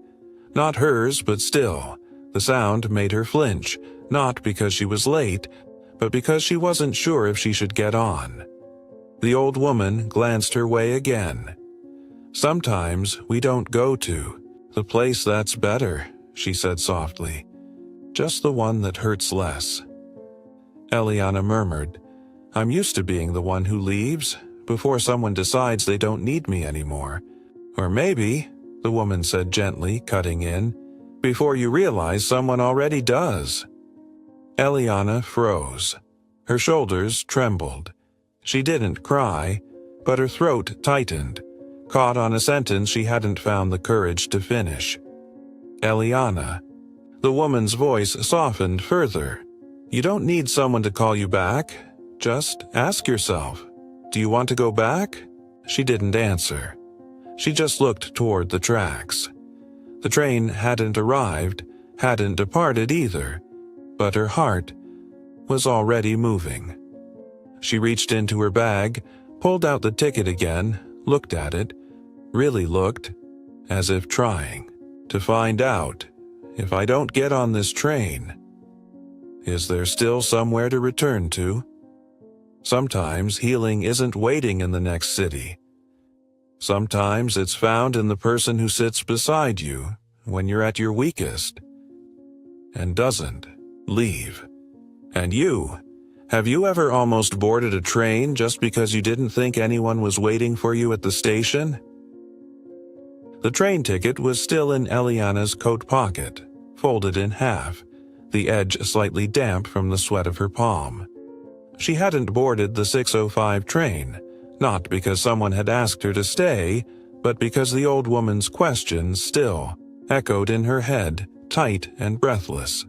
Not hers, but still, the sound made her flinch, not because she was late, but because she wasn't sure if she should get on. The old woman glanced her way again. "Sometimes we don't go to the place that's better," she said softly. "Just the one that hurts less." Eliana murmured, "I'm used to being the one who leaves, before someone decides they don't need me anymore. Or maybe," the woman said gently, cutting in, "before you realize someone already does." Eliana froze. Her shoulders trembled. She didn't cry, but her throat tightened, caught on a sentence she hadn't found the courage to finish. "Eliana." The woman's voice softened further. "You don't need someone to call you back. Just ask yourself, do you want to go back?" She didn't answer. She just looked toward the tracks. The train hadn't arrived, hadn't departed either, but her heart was already moving. She reached into her bag, pulled out the ticket again, looked at it, really looked, as if trying to find out, if I don't get on this train, is there still somewhere to return to? Sometimes healing isn't waiting in the next city. Sometimes it's found in the person who sits beside you when you're at your weakest and doesn't leave. And you, have you ever almost boarded a train just because you didn't think anyone was waiting for you at the station? The train ticket was still in Eliana's coat pocket, folded in half, the edge slightly damp from the sweat of her palm. She hadn't boarded the 6:05 train, not because someone had asked her to stay, but because the old woman's question still echoed in her head, tight and breathless.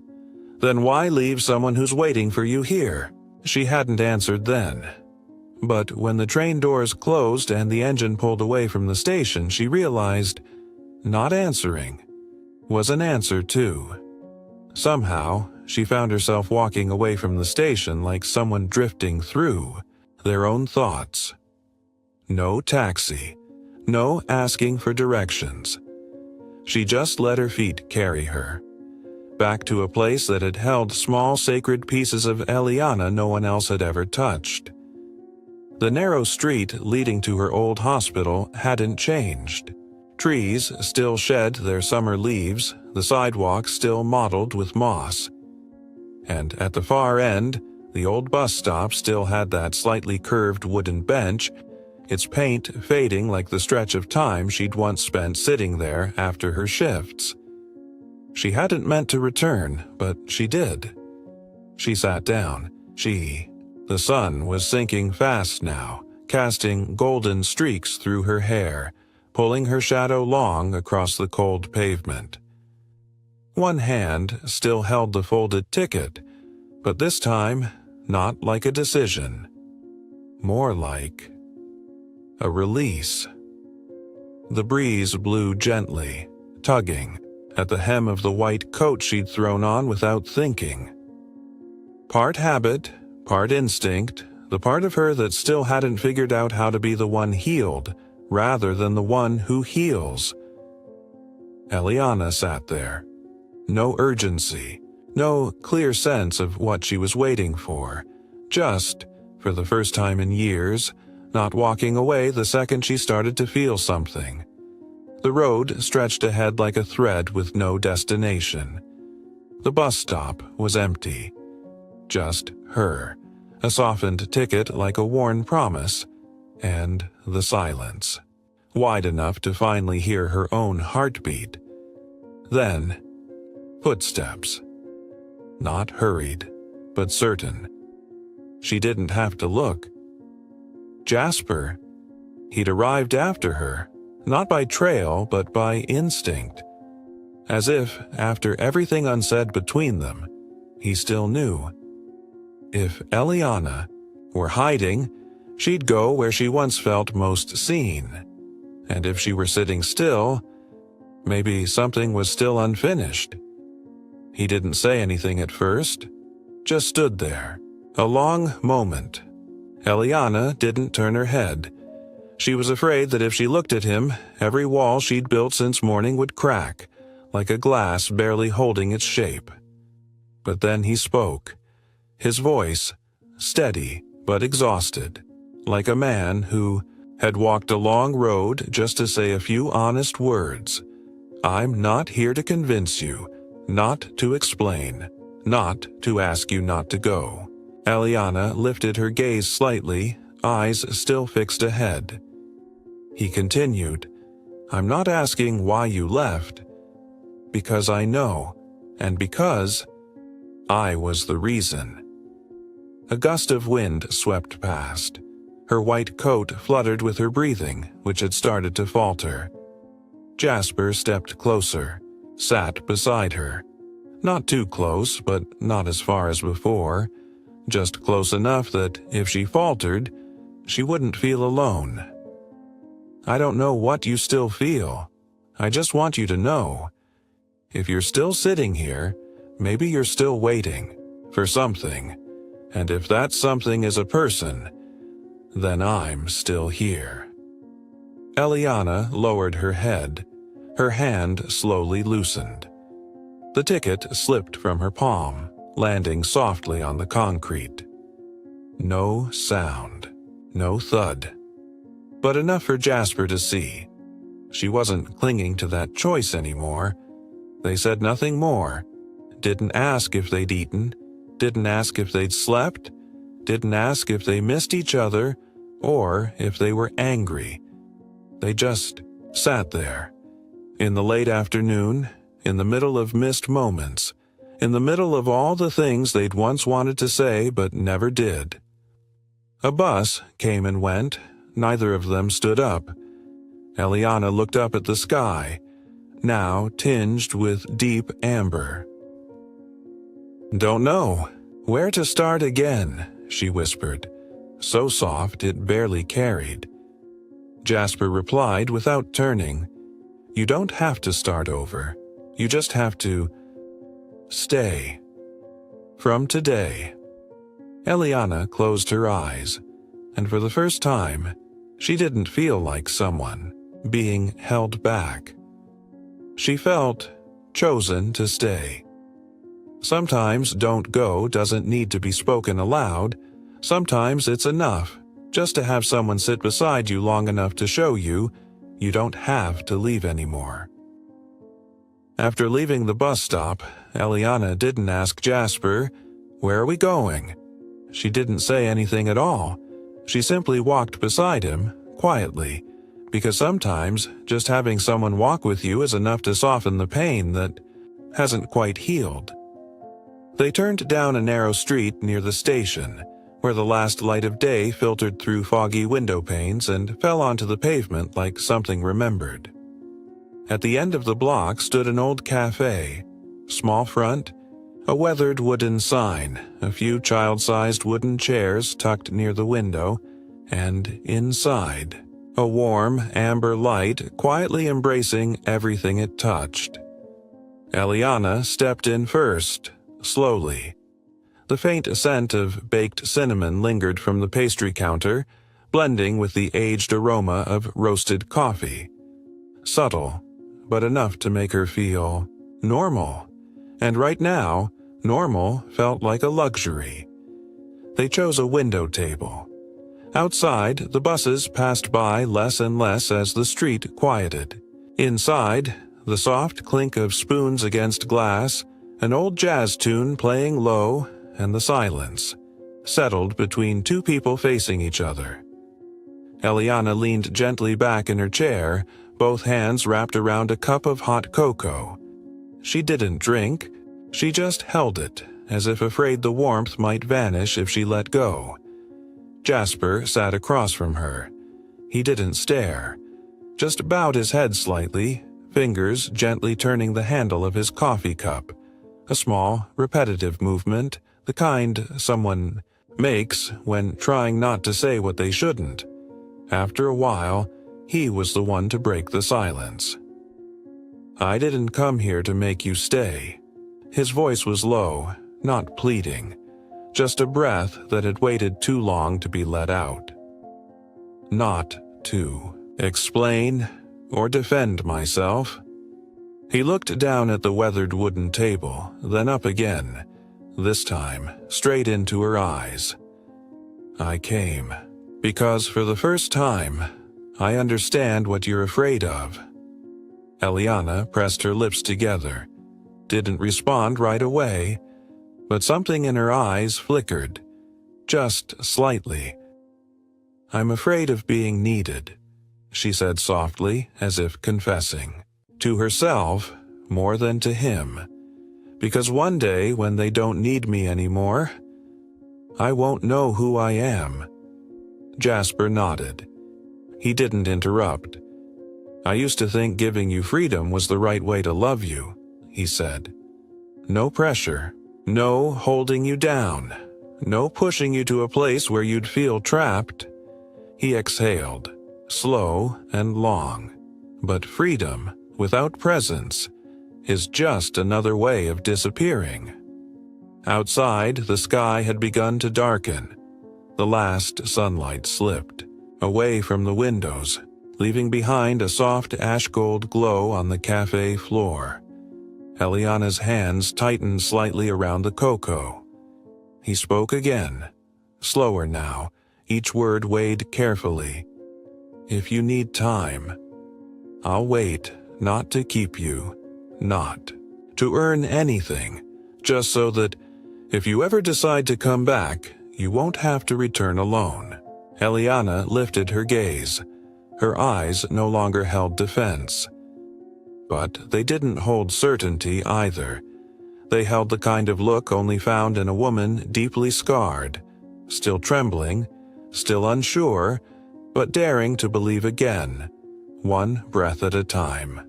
Then why leave someone who's waiting for you here? She hadn't answered then. But when the train doors closed and the engine pulled away from the station, she realized not answering was an answer too. Somehow, she found herself walking away from the station like someone drifting through their own thoughts. No taxi, no asking for directions. She just let her feet carry her, back to a place that had held small sacred pieces of Eliana no one else had ever touched. The narrow street leading to her old hospital hadn't changed. Trees still shed their summer leaves, the sidewalk still mottled with moss. And at the far end, the old bus stop still had that slightly curved wooden bench, its paint fading like the stretch of time she'd once spent sitting there after her shifts. She hadn't meant to return, but she did. She sat down. The sun was sinking fast now, casting golden streaks through her hair, pulling her shadow long across the cold pavement. One hand still held the folded ticket, but this time not like a decision. More like a release. The breeze blew gently, tugging at the hem of the white coat she'd thrown on without thinking. Part habit, part instinct, the part of her that still hadn't figured out how to be the one healed rather than the one who heals. Eliana sat there. No urgency, no clear sense of what she was waiting for, just, for the first time in years, not walking away the second she started to feel something. The road stretched ahead like a thread with no destination. The bus stop was empty. Just her, a softened ticket like a worn promise, and the silence, wide enough to finally hear her own heartbeat. Then, footsteps. Not hurried, but certain. She didn't have to look. Jasper. He'd arrived after her, not by trail but by instinct. As if, after everything unsaid between them, he still knew. If Eliana were hiding, she'd go where she once felt most seen. And if she were sitting still, maybe something was still unfinished. He didn't say anything at first, just stood there. A long moment. Eliana didn't turn her head. She was afraid that if she looked at him, every wall she'd built since morning would crack, like a glass barely holding its shape. But then he spoke. His voice, steady but exhausted, like a man who had walked a long road just to say a few honest words. I'm not here to convince you, not to explain, not to ask you not to go. Eliana lifted her gaze slightly, eyes still fixed ahead. He continued, I'm not asking why you left, because I know, and because I was the reason. A gust of wind swept past. Her white coat fluttered with her breathing, which had started to falter. Jasper stepped closer, sat beside her. Not too close, but not as far as before. Just close enough that if she faltered, she wouldn't feel alone. I don't know what you still feel. I just want you to know. If you're still sitting here, maybe you're still waiting for something. And if that something is a person, then I'm still here. Eliana lowered her head. Her hand slowly loosened. The ticket slipped from her palm, landing softly on the concrete. No sound, no thud, but enough for Jasper to see. She wasn't clinging to that choice anymore. They said nothing more. Didn't ask if they'd eaten, didn't ask if they'd slept, didn't ask if they missed each other or if they were angry. They just sat there, in the late afternoon, in the middle of missed moments, in the middle of all the things they'd once wanted to say but never did. A bus came and went. Neither of them stood up. Eliana looked up at the sky, now tinged with deep amber. Don't know where to start again, she whispered, so soft it barely carried. Jasper replied without turning, You don't have to start over. You just have to stay. From today. Eliana closed her eyes, and for the first time, she didn't feel like someone being held back. She felt chosen to stay. Sometimes don't go doesn't need to be spoken aloud. Sometimes it's enough just to have someone sit beside you long enough to show you you don't have to leave anymore. After leaving the bus stop, Eliana didn't ask Jasper, Where are we going? She didn't say anything at all. She simply walked beside him, quietly, because sometimes just having someone walk with you is enough to soften the pain that hasn't quite healed. They turned down a narrow street near the station, where the last light of day filtered through foggy window panes and fell onto the pavement like something remembered. At the end of the block stood an old cafe, small front, a weathered wooden sign, a few child-sized wooden chairs tucked near the window, and inside, a warm amber light quietly embracing everything it touched. Eliana stepped in first, slowly. The faint scent of baked cinnamon lingered from the pastry counter, blending with the aged aroma of roasted coffee. Subtle, but enough to make her feel normal. And right now, normal felt like a luxury. They chose a window table. Outside, the buses passed by less and less as the street quieted. Inside, the soft clink of spoons against glass, an old jazz tune playing low, and the silence, settled between two people facing each other. Eliana leaned gently back in her chair, both hands wrapped around a cup of hot cocoa. She didn't drink, she just held it, as if afraid the warmth might vanish if she let go. Jasper sat across from her. He didn't stare, just bowed his head slightly, fingers gently turning the handle of his coffee cup. A small, repetitive movement, the kind someone makes when trying not to say what they shouldn't. After a while, he was the one to break the silence. "I didn't come here to make you stay." His voice was low, not pleading, just a breath that had waited too long to be let out. "Not to explain or defend myself." He looked down at the weathered wooden table, then up again, this time straight into her eyes. "I came because for the first time, I understand what you're afraid of." Eliana pressed her lips together, didn't respond right away, but something in her eyes flickered, just slightly. "I'm afraid of being needed," she said softly, as if confessing. To herself, more than to him. "Because one day when they don't need me anymore, I won't know who I am." Jasper nodded. He didn't interrupt. "I used to think giving you freedom was the right way to love you," he said. "No pressure, no holding you down, no pushing you to a place where you'd feel trapped." He exhaled, slow and long. But freedom, without presence, is just another way of disappearing. Outside, the sky had begun to darken. The last sunlight slipped, away from the windows, leaving behind a soft ash-gold glow on the cafe floor. Eliana's hands tightened slightly around the cocoa. He spoke again, slower now, each word weighed carefully. "If you need time, I'll wait, not to keep you, not to earn anything, just so that if you ever decide to come back, you won't have to return alone." Eliana lifted her gaze. Her eyes no longer held defense. But they didn't hold certainty either. They held the kind of look only found in a woman deeply scarred, still trembling, still unsure, but daring to believe again, one breath at a time.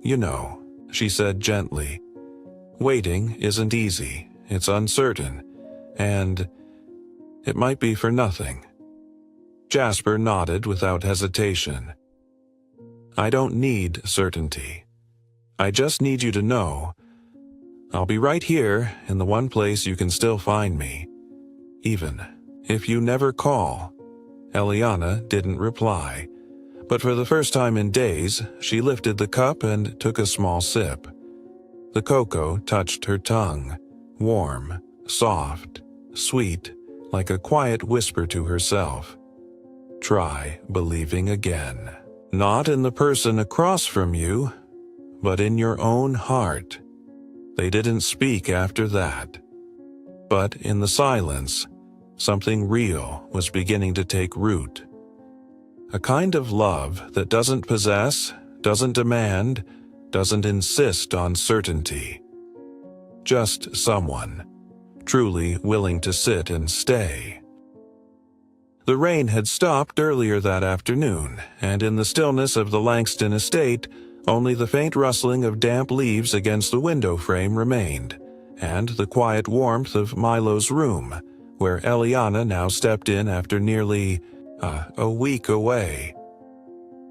"You know," she said gently, "waiting isn't easy, it's uncertain, and it might be for nothing." Jasper nodded without hesitation. "I don't need certainty. I just need you to know I'll be right here in the one place you can still find me, even if you never call." Eliana didn't reply, but for the first time in days, she lifted the cup and took a small sip. The cocoa touched her tongue, warm, soft, sweet, like a quiet whisper to herself. Try believing again. Not in the person across from you, but in your own heart. They didn't speak after that. But in the silence, something real was beginning to take root. A kind of love that doesn't possess, doesn't demand, doesn't insist on certainty. Just someone, truly willing to sit and stay. The rain had stopped earlier that afternoon, and in the stillness of the Langston estate, only the faint rustling of damp leaves against the window frame remained, and the quiet warmth of Milo's room, where Eliana now stepped in after nearly a week away.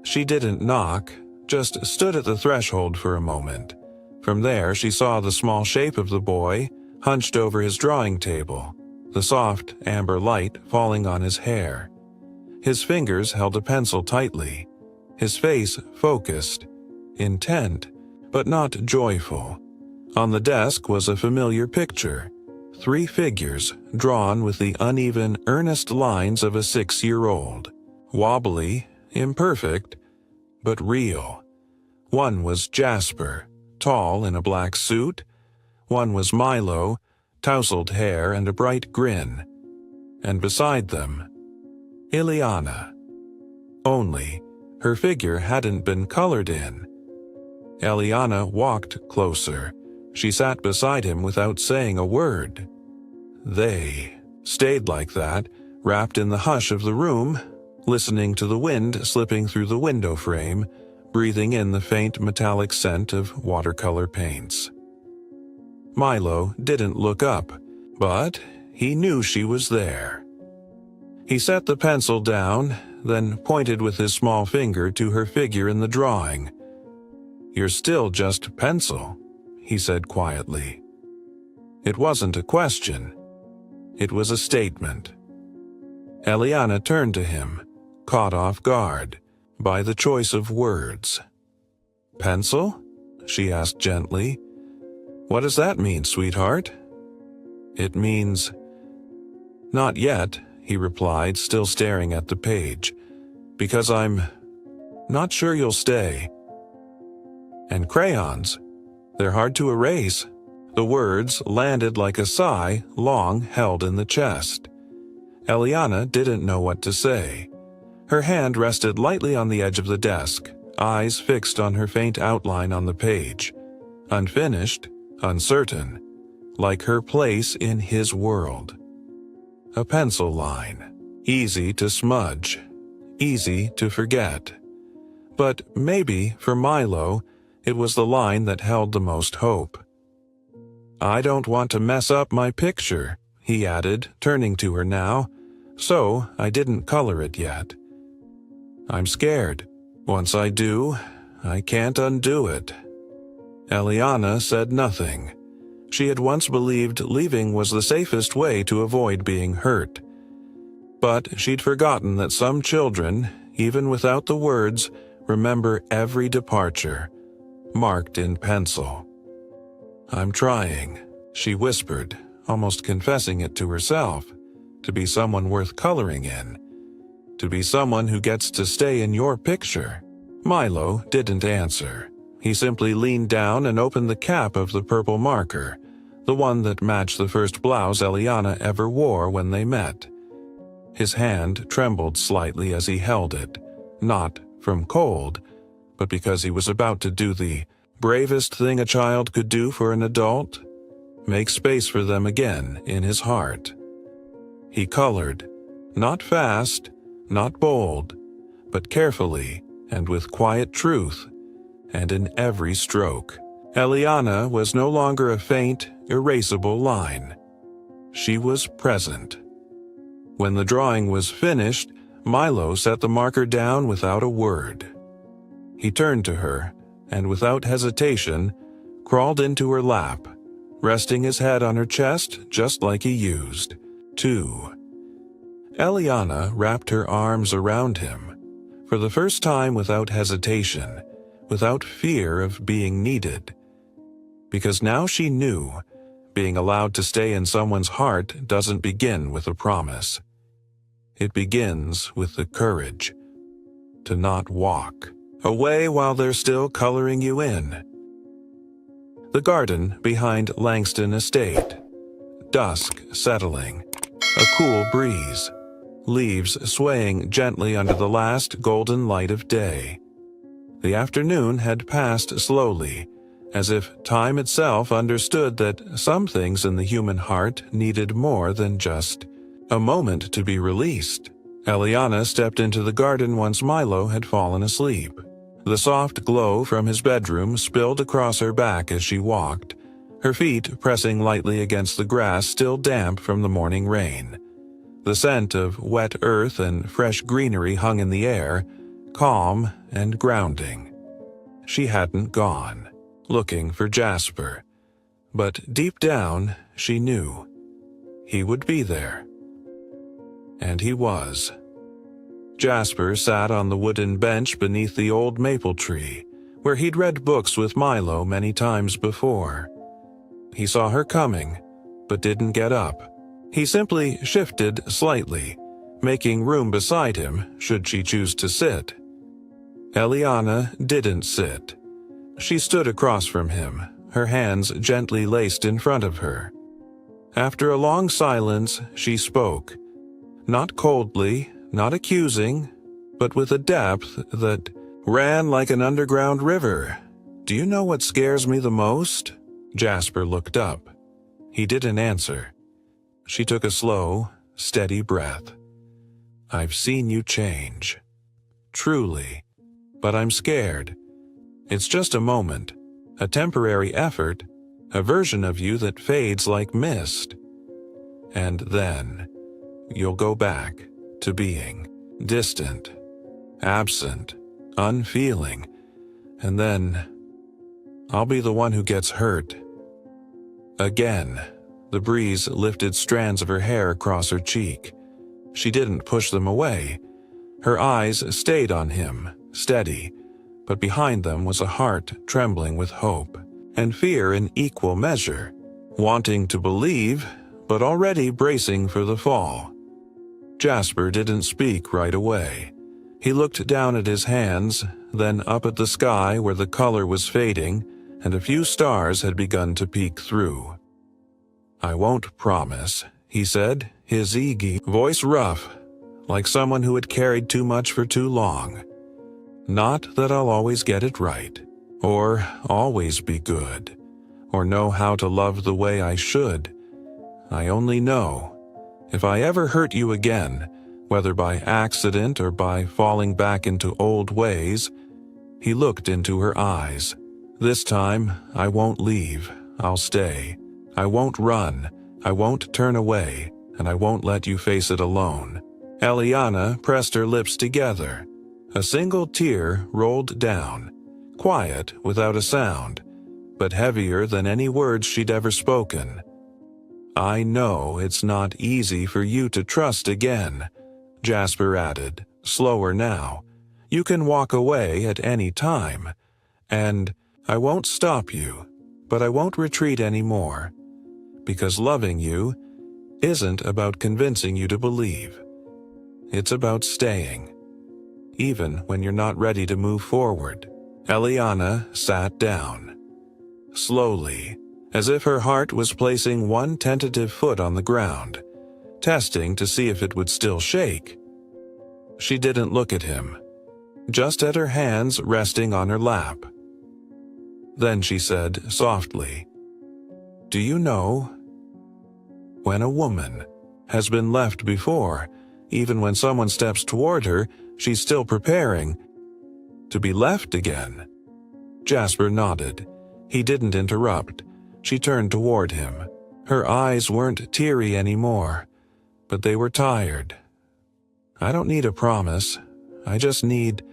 She didn't knock, just stood at the threshold for a moment. From there she saw the small shape of the boy, hunched over his drawing table, the soft amber light falling on his hair. His fingers held a pencil tightly, his face focused, intent, but not joyful. On the desk was a familiar picture, 3 figures drawn with the uneven, earnest lines of a 6-year-old. Wobbly, imperfect, but real. One was Jasper, tall in a black suit. One was Milo, tousled hair and a bright grin. And beside them, Eliana. Only, her figure hadn't been colored in. Eliana walked closer, She sat beside him without saying a word. They stayed like that, wrapped in the hush of the room, listening to the wind slipping through the window frame, breathing in the faint metallic scent of watercolor paints. Milo didn't look up, but he knew she was there. He set the pencil down, then pointed with his small finger to her figure in the drawing. "You're still just pencil," he said quietly. It wasn't a question. It was a statement. Eliana turned to him, caught off guard by the choice of words. "Pencil?" she asked gently. "What does that mean, sweetheart?" "It means—" "Not yet," he replied, still staring at the page, "because I'm not sure you'll stay. And crayons, they're hard to erase." The words landed like a sigh long held in the chest. Eliana didn't know what to say. Her hand rested lightly on the edge of the desk, eyes fixed on her faint outline on the page. Unfinished, uncertain, like her place in his world. A pencil line, easy to smudge, easy to forget. But maybe, for Milo, it was the line that held the most hope. "I don't want to mess up my picture," he added, turning to her now, "so I didn't color it yet. I'm scared. Once I do, I can't undo it." Eliana said nothing. She had once believed leaving was the safest way to avoid being hurt. But she'd forgotten that some children, even without the words, remember every departure, marked in pencil. "I'm trying," she whispered, almost confessing it to herself, "to be someone worth coloring in, to be someone who gets to stay in your picture." Milo didn't answer. He simply leaned down and opened the cap of the purple marker, the one that matched the first blouse Eliana ever wore when they met. His hand trembled slightly as he held it, not from cold, but because he was about to do the bravest thing a child could do for an adult, make space for them again in his heart. He colored, not fast, not bold, but carefully and with quiet truth, and in every stroke. Eliana was no longer a faint, erasable line. She was present. When the drawing was finished, Milo set the marker down without a word. He turned to her, and without hesitation, crawled into her lap, resting his head on her chest just like he used to. Eliana wrapped her arms around him, for the first time without hesitation, without fear of being needed. Because now she knew, being allowed to stay in someone's heart doesn't begin with a promise. It begins with the courage to not walk away while they're still coloring you in. The garden behind Langston Estate. Dusk settling. A cool breeze. Leaves swaying gently under the last golden light of day. The afternoon had passed slowly, as if time itself understood that some things in the human heart needed more than just a moment to be released. Eliana stepped into the garden once Milo had fallen asleep. The soft glow from his bedroom spilled across her back as she walked, her feet pressing lightly against the grass still damp from the morning rain. The scent of wet earth and fresh greenery hung in the air, calm and grounding. She hadn't gone, looking for Jasper, but deep down she knew he would be there. And he was. Jasper sat on the wooden bench beneath the old maple tree, where he'd read books with Milo many times before. He saw her coming, but didn't get up. He simply shifted slightly, making room beside him should she choose to sit. Eliana didn't sit. She stood across from him, her hands gently laced in front of her. After a long silence, she spoke. Not coldly, not accusing, but with a depth that ran like an underground river. "Do you know what scares me the most?" Jasper looked up. He didn't answer. She took a slow, steady breath. "I've seen you change. Truly. But I'm scared. It's just a moment, a temporary effort, a version of you that fades like mist. And then you'll go back to being distant, absent, unfeeling, and then I'll be the one who gets hurt." Again, the breeze lifted strands of her hair across her cheek. She didn't push them away. Her eyes stayed on him, steady, but behind them was a heart trembling with hope and fear in equal measure, wanting to believe, but already bracing for the fall. Jasper didn't speak right away. He looked down at his hands, then up at the sky where the color was fading and a few stars had begun to peek through. "I won't promise," he said, his eager voice rough, like someone who had carried too much for too long. "Not that I'll always get it right, or always be good, or know how to love the way I should. I only know, if I ever hurt you again, whether by accident or by falling back into old ways," he looked into her eyes, "this time I won't leave, I'll stay. I won't run, I won't turn away, and I won't let you face it alone." Eliana pressed her lips together. A single tear rolled down, quiet without a sound, but heavier than any words she'd ever spoken. "I know it's not easy for you to trust again," Jasper added, slower now. "You can walk away at any time, and I won't stop you, but I won't retreat anymore, because loving you isn't about convincing you to believe. It's about staying, even when you're not ready to move forward." Eliana sat down. Slowly, as if her heart was placing one tentative foot on the ground, testing to see if it would still shake. She didn't look at him, just at her hands resting on her lap. Then she said softly, "Do you know, when a woman has been left before, even when someone steps toward her, she's still preparing to be left again?" Jasper nodded. He didn't interrupt. She turned toward him. Her eyes weren't teary anymore, but they were tired. "I don't need a promise. I just need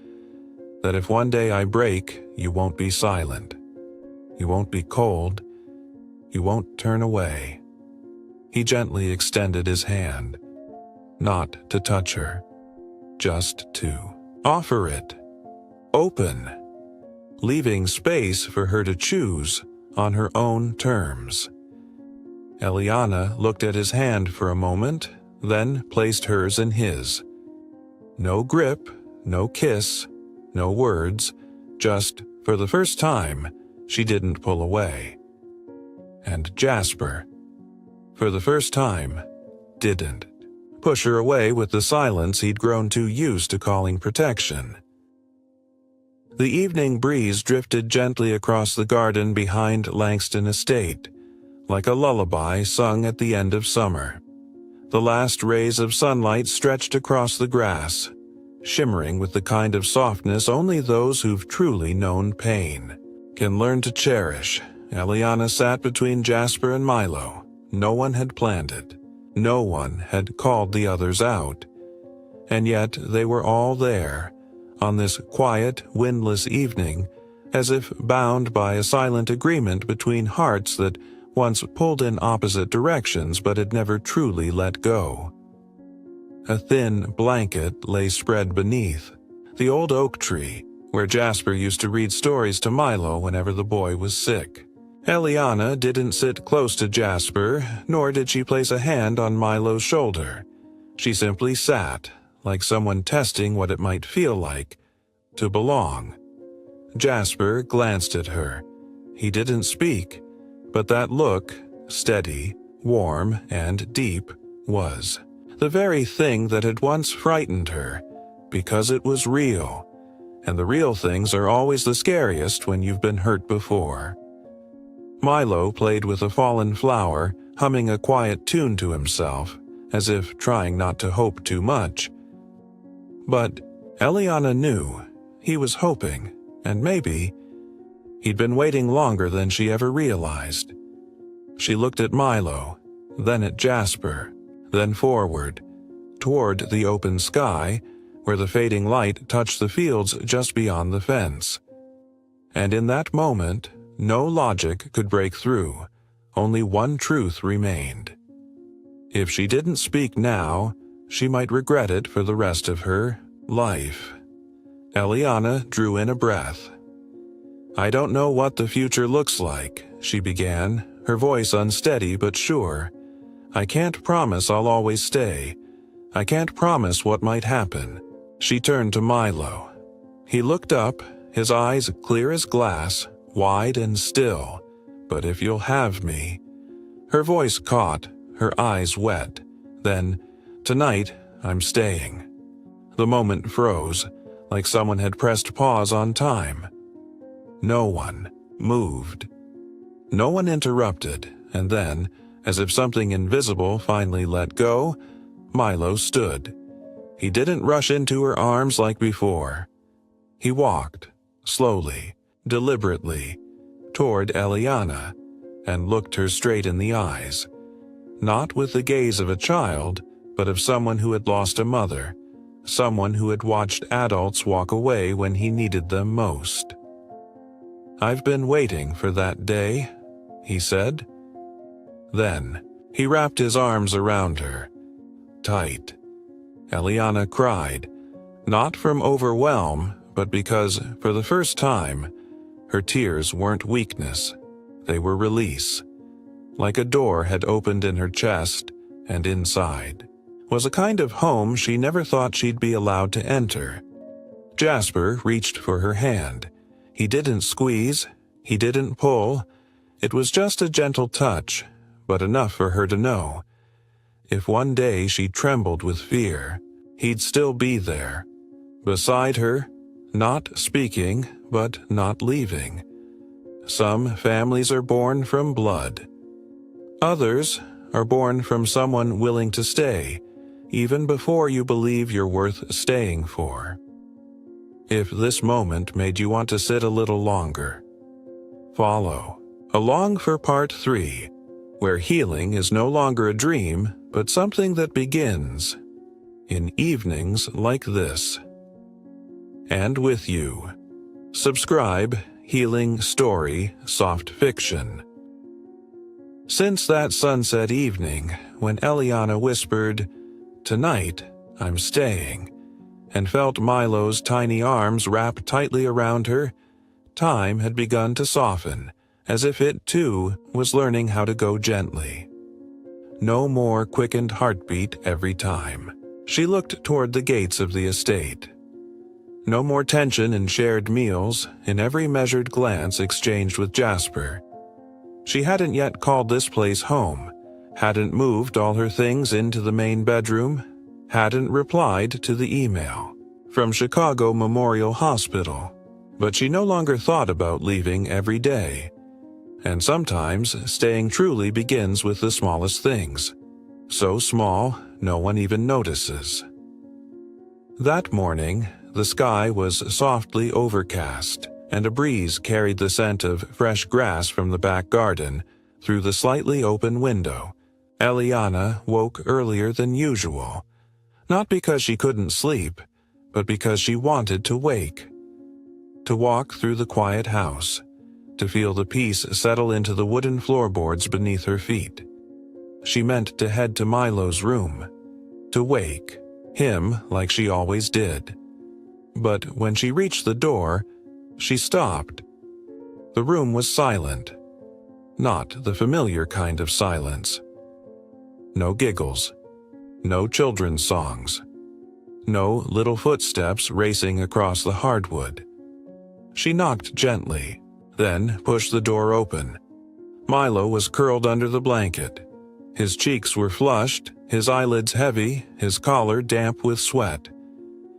that if one day I break, you won't be silent. You won't be cold. You won't turn away." He gently extended his hand, not to touch her, just to offer it, open, leaving space for her to choose on her own terms. Eliana looked at his hand for a moment, then placed hers in his. No grip, no kiss, no words, just, for the first time, she didn't pull away. And Jasper, for the first time, didn't push her away with the silence he'd grown too used to calling protection. The evening breeze drifted gently across the garden behind Langston Estate, like a lullaby sung at the end of summer. The last rays of sunlight stretched across the grass, shimmering with the kind of softness only those who've truly known pain can learn to cherish. Eliana sat between Jasper and Milo. No one had planned it. No one had called the others out. And yet they were all there, on this quiet, windless evening, as if bound by a silent agreement between hearts that once pulled in opposite directions but had never truly let go. A thin blanket lay spread beneath, the old oak tree, where Jasper used to read stories to Milo whenever the boy was sick. Eliana didn't sit close to Jasper, nor did she place a hand on Milo's shoulder. She simply sat, like someone testing what it might feel like to belong. Jasper glanced at her. He didn't speak, but that look, steady, warm, and deep, was the very thing that had once frightened her, because it was real. And the real things are always the scariest when you've been hurt before. Milo played with a fallen flower, humming a quiet tune to himself, as if trying not to hope too much. But Eliana knew he was hoping, and maybe he'd been waiting longer than she ever realized. She looked at Milo, then at Jasper, then forward, toward the open sky, where the fading light touched the fields just beyond the fence. And in that moment, no logic could break through. Only one truth remained. If she didn't speak now, she might regret it for the rest of her life. Eliana drew in a breath. "I don't know what the future looks like," she began, her voice unsteady but sure. "I can't promise I'll always stay. I can't promise what might happen." She turned to Milo. He looked up, his eyes clear as glass, wide and still. "But if you'll have me." Her voice caught, her eyes wet. Then, "Tonight, I'm staying." The moment froze, like someone had pressed pause on time. No one moved. No one interrupted, and then, as if something invisible finally let go, Milo stood. He didn't rush into her arms like before. He walked, slowly, deliberately, toward Eliana, and looked her straight in the eyes. Not with the gaze of a child, but of someone who had lost a mother, someone who had watched adults walk away when he needed them most. "I've been waiting for that day," he said. Then, he wrapped his arms around her. Tight. Eliana cried, not from overwhelm, but because, for the first time, her tears weren't weakness. They were release. Like a door had opened in her chest, and inside was a kind of home she never thought she'd be allowed to enter. Jasper reached for her hand. He didn't squeeze, he didn't pull. It was just a gentle touch, but enough for her to know. If one day she trembled with fear, he'd still be there. Beside her, not speaking, but not leaving. Some families are born from blood. Others are born from someone willing to stay, even before you believe you're worth staying for. If this moment made you want to sit a little longer, follow along for part 3, where healing is no longer a dream, but something that begins in evenings like this. And with you. Subscribe, Healing Story, Soft Fiction. Since that sunset evening, when Eliana whispered, "Tonight, I'm staying," and felt Milo's tiny arms wrap tightly around her, time had begun to soften, as if it, too, was learning how to go gently. No more quickened heartbeat every time. She looked toward the gates of the estate. No more tension in shared meals, in every measured glance exchanged with Jasper. She hadn't yet called this place home, hadn't moved all her things into the main bedroom, hadn't replied to the email from Chicago Memorial Hospital, but she no longer thought about leaving every day. And sometimes staying truly begins with the smallest things. So small, no one even notices. That morning, the sky was softly overcast, and a breeze carried the scent of fresh grass from the back garden through the slightly open window. Eliana woke earlier than usual, not because she couldn't sleep, but because she wanted to wake. To walk through the quiet house, to feel the peace settle into the wooden floorboards beneath her feet. She meant to head to Milo's room, to wake him like she always did. But when she reached the door, she stopped. The room was silent. Not the familiar kind of silence. No giggles. No children's songs. No little footsteps racing across the hardwood. She knocked gently, then pushed the door open. Milo was curled under the blanket. His cheeks were flushed, his eyelids heavy, his collar damp with sweat.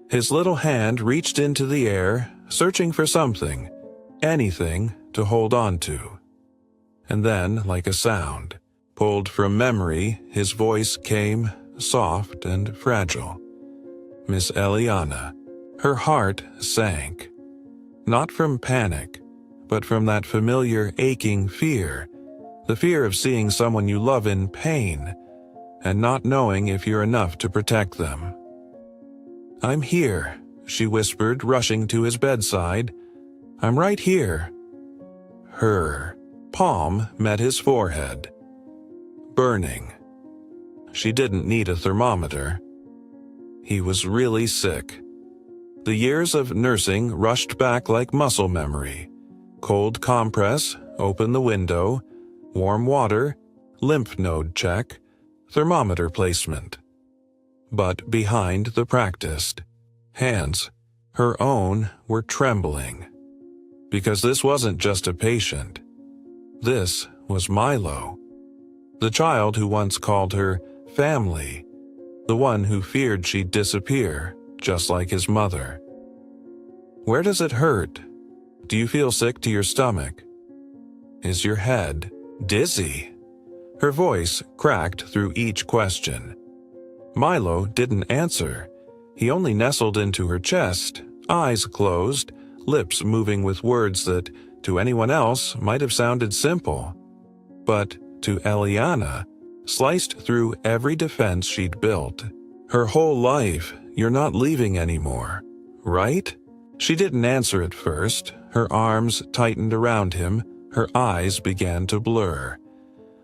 His little hand reached into the air, searching for something, anything to hold on to. And then, like a sound, pulled from memory, his voice came, soft and fragile. Miss Eliana. Her heart sank. Not from panic, but from that familiar aching fear, the fear of seeing someone you love in pain, and not knowing if you're enough to protect them. "I'm here," she whispered, rushing to his bedside. "I'm right here." Her palm met his forehead. Burning. She didn't need a thermometer. He was really sick. The years of nursing rushed back like muscle memory. Cold compress, open the window, warm water, lymph node check, thermometer placement. But behind the practiced hands, her own were trembling. Because this wasn't just a patient. This was Milo. The child who once called her family. The one who feared she'd disappear, just like his mother. "Where does it hurt? Do you feel sick to your stomach? Is your head dizzy?" Her voice cracked through each question. Milo didn't answer. He only nestled into her chest, eyes closed, lips moving with words that, to anyone else, might have sounded simple. But to Eliana, sliced through every defense she'd built. Her whole life, "You're not leaving anymore, right?" She didn't answer at first. Her arms tightened around him, her eyes began to blur.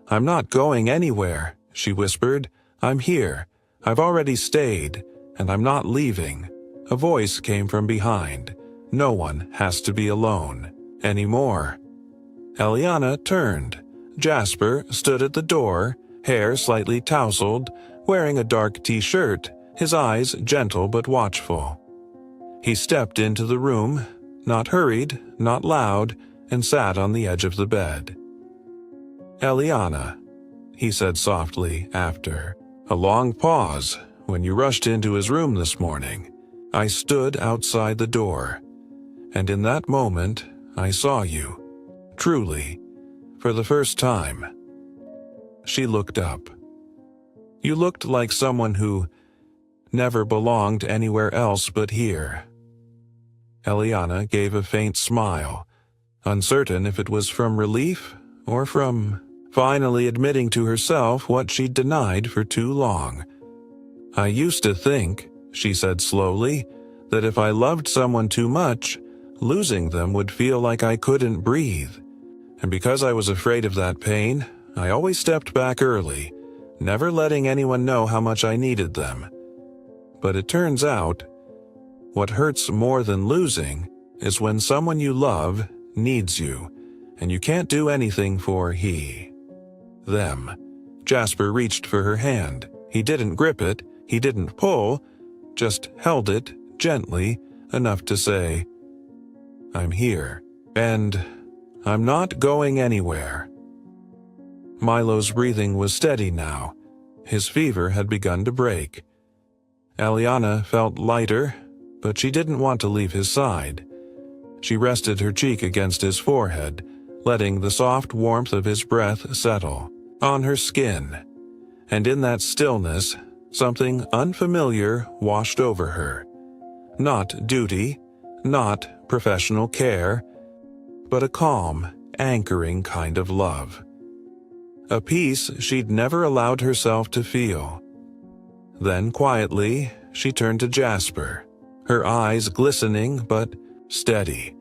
"I'm not going anywhere," she whispered. "I'm here. I've already stayed, and I'm not leaving." A voice came from behind. "No one has to be alone anymore." Eliana turned. Jasper stood at the door, hair slightly tousled, wearing a dark t-shirt, his eyes gentle but watchful. He stepped into the room, not hurried, not loud, and sat on the edge of the bed. "Eliana," he said softly after a long pause, "when you rushed into his room this morning, I stood outside the door, and in that moment I saw you, truly, for the first time." She looked up. "You looked like someone who never belonged anywhere else but here." Eliana gave a faint smile, uncertain if it was from relief or from finally admitting to herself what she'd denied for too long. "I used to think," she said slowly, "that if I loved someone too much, losing them would feel like I couldn't breathe. And because I was afraid of that pain, I always stepped back early, never letting anyone know how much I needed them. But it turns out, what hurts more than losing is when someone you love needs you, and you can't do anything for them." Jasper reached for her hand. He didn't grip it, he didn't pull, just held it gently enough to say, "I'm here, and I'm not going anywhere." Milo's breathing was steady now. His fever had begun to break. Eliana felt lighter, but she didn't want to leave his side. She rested her cheek against his forehead, letting the soft warmth of his breath settle on her skin. And in that stillness, something unfamiliar washed over her. Not duty, not professional care, but a calm, anchoring kind of love. A peace she'd never allowed herself to feel. Then quietly, she turned to Jasper, her eyes glistening but steady.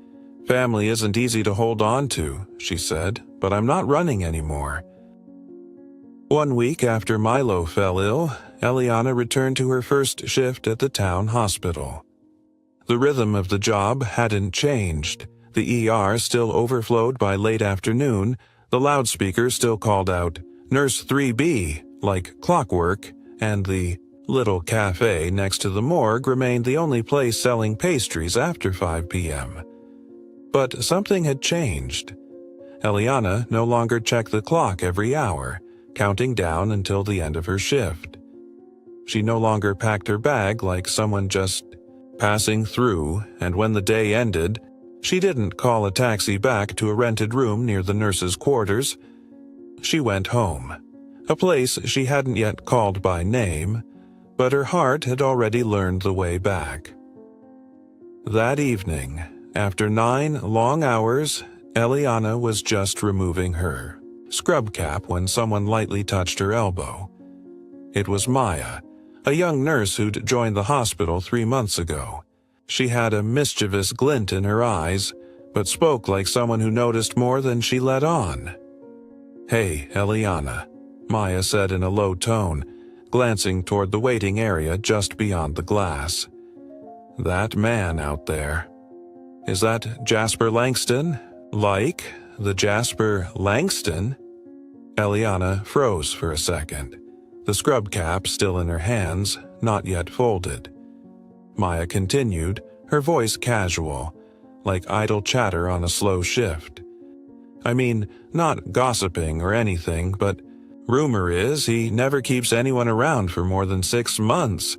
"Family isn't easy to hold on to," she said, "but I'm not running anymore." 1 week after Milo fell ill, Eliana returned to her first shift at the town hospital. The rhythm of the job hadn't changed. The ER still overflowed by late afternoon. The loudspeaker still called out, "Nurse 3B," like clockwork, and the little cafe next to the morgue remained the only place selling pastries after 5 p.m. But something had changed. Eliana no longer checked the clock every hour, counting down until the end of her shift. She no longer packed her bag like someone just passing through, and when the day ended, she didn't call a taxi back to a rented room near the nurses' quarters. She went home, a place she hadn't yet called by name, but her heart had already learned the way back. That evening, after 9 long hours, Eliana was just removing her scrub cap when someone lightly touched her elbow. It was Maya, a young nurse who'd joined the hospital 3 months ago. She had a mischievous glint in her eyes, but spoke like someone who noticed more than she let on. "Hey, Eliana," Maya said in a low tone, glancing toward the waiting area just beyond the glass. "That man out there. Is that Jasper Langston? Like the Jasper Langston?" Eliana froze for a second, the scrub cap still in her hands, not yet folded. Maya continued, her voice casual, like idle chatter on a slow shift. "I mean, not gossiping or anything, but rumor is he never keeps anyone around for more than 6 months.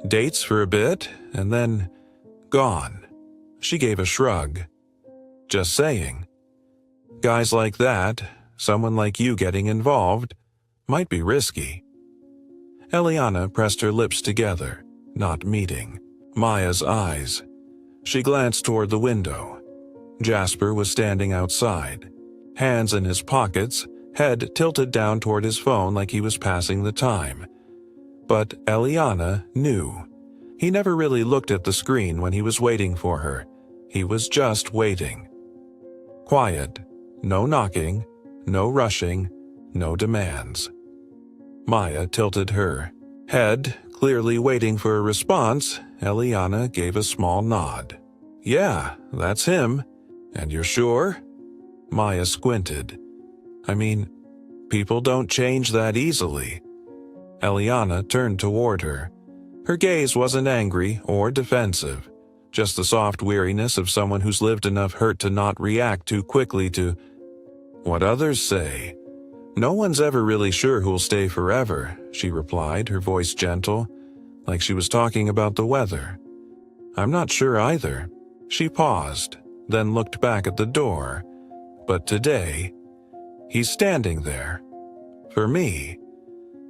Dates for a bit, and then gone." She gave a shrug. "Just saying. Guys like that, someone like you getting involved, might be risky." Eliana pressed her lips together, not meeting Maya's eyes. She glanced toward the window. Jasper was standing outside, hands in his pockets, head tilted down toward his phone like he was passing the time. But Eliana knew. He never really looked at the screen when he was waiting for her. He was just waiting. Quiet, no knocking, no rushing, no demands. Maya tilted her head, clearly waiting for a response. Eliana gave a small nod. "Yeah, that's him. And you're sure?" Maya squinted. "I mean, people don't change that easily." Eliana turned toward her. Her gaze wasn't angry or defensive, just the soft weariness of someone who's lived enough hurt to not react too quickly to what others say. "No one's ever really sure who'll stay forever," she replied, her voice gentle, like she was talking about the weather. "I'm not sure either." She paused, then looked back at the door. "But today, he's standing there. For me.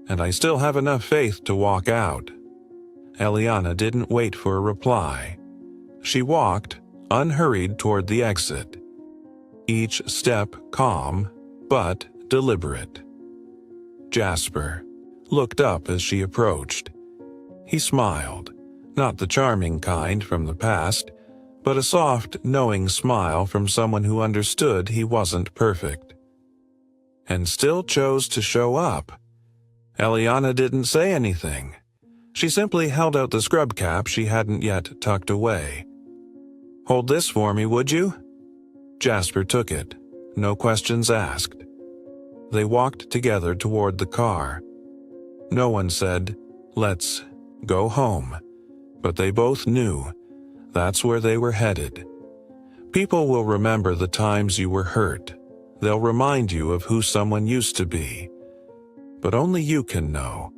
And I still have enough faith to walk out." Eliana didn't wait for a reply. She walked, unhurried, toward the exit. Each step calm, but deliberate. Jasper looked up as she approached. He smiled, not the charming kind from the past, but a soft, knowing smile from someone who understood he wasn't perfect. And still chose to show up. Eliana didn't say anything. She simply held out the scrub cap she hadn't yet tucked away. "Hold this for me, would you?" Jasper took it, no questions asked. They walked together toward the car. No one said, "Let's go home," but they both knew that's where they were headed. People will remember the times you were hurt. They'll remind you of who someone used to be. But only you can know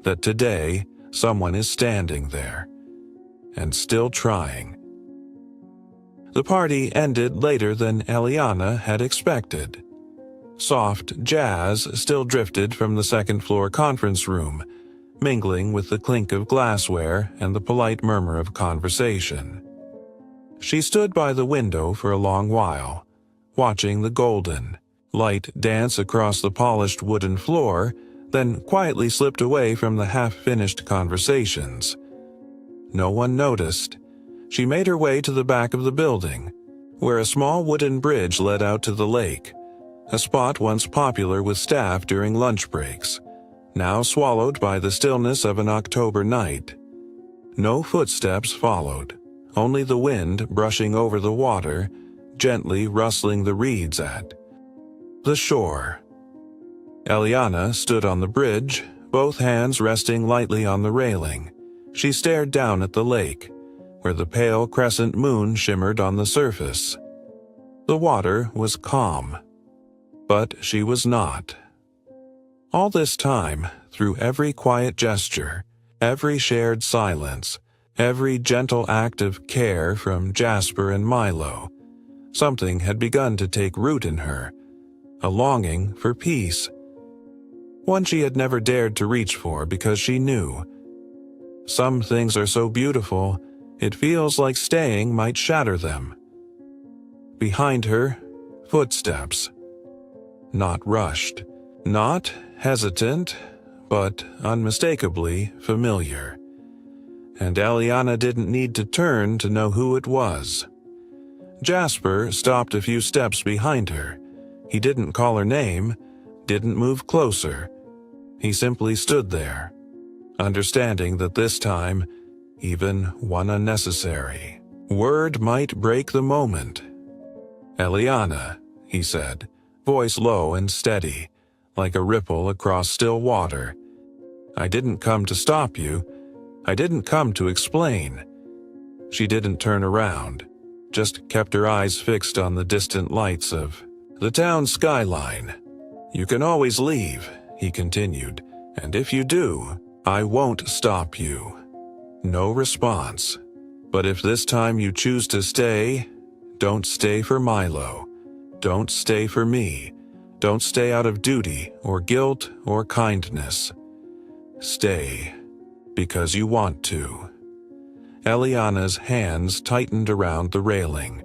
that today someone is standing there and still trying. The party ended later than Eliana had expected. Soft jazz still drifted from the second-floor conference room, mingling with the clink of glassware and the polite murmur of conversation. She stood by the window for a long while, watching the golden light dance across the polished wooden floor, then quietly slipped away from the half-finished conversations. No one noticed. She made her way to the back of the building, where a small wooden bridge led out to the lake, a spot once popular with staff during lunch breaks, now swallowed by the stillness of an October night. No footsteps followed, only the wind brushing over the water, gently rustling the reeds at the shore. Eliana stood on the bridge, both hands resting lightly on the railing. She stared down at the lake, where the pale crescent moon shimmered on the surface. The water was calm, but she was not. All this time, through every quiet gesture, every shared silence, every gentle act of care from Jasper and Milo, something had begun to take root in her, a longing for peace. One she had never dared to reach for because she knew. Some things are so beautiful, it feels like staying might shatter them. Behind her, footsteps. Not rushed, not hesitant, but unmistakably familiar. And Eliana didn't need to turn to know who it was. Jasper stopped a few steps behind her. He didn't call her name, didn't move closer. He simply stood there, understanding that this time, even one unnecessary word might break the moment. "Eliana," he said, voice low and steady, like a ripple across still water. "I didn't come to stop you. I didn't come to explain." She didn't turn around, just kept her eyes fixed on the distant lights of the town skyline. "You can always leave," he continued, "and if you do, I won't stop you." No response. "But if this time you choose to stay, don't stay for Milo. Don't stay for me. Don't stay out of duty or guilt or kindness. Stay because you want to." Eliana's hands tightened around the railing.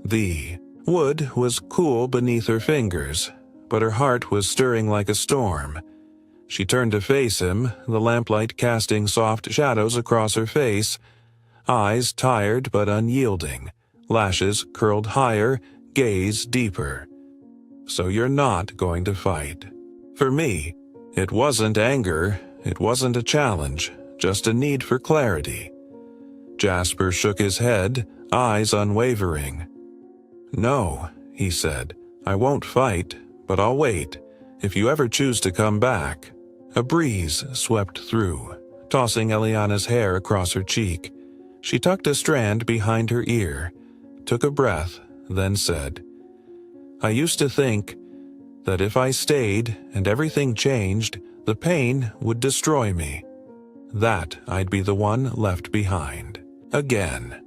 The wood was cool beneath her fingers, but her heart was stirring like a storm. She turned to face him, the lamplight casting soft shadows across her face, eyes tired but unyielding, lashes curled higher, gaze deeper. "So you're not going to fight." For me, it wasn't anger, it wasn't a challenge, just a need for clarity. Jasper shook his head, eyes unwavering. "No," he said, "I won't fight, but I'll wait, if you ever choose to come back." A breeze swept through, tossing Eliana's hair across her cheek. She tucked a strand behind her ear, took a breath, then said, "I used to think that if I stayed and everything changed, the pain would destroy me. That I'd be the one left behind. Again."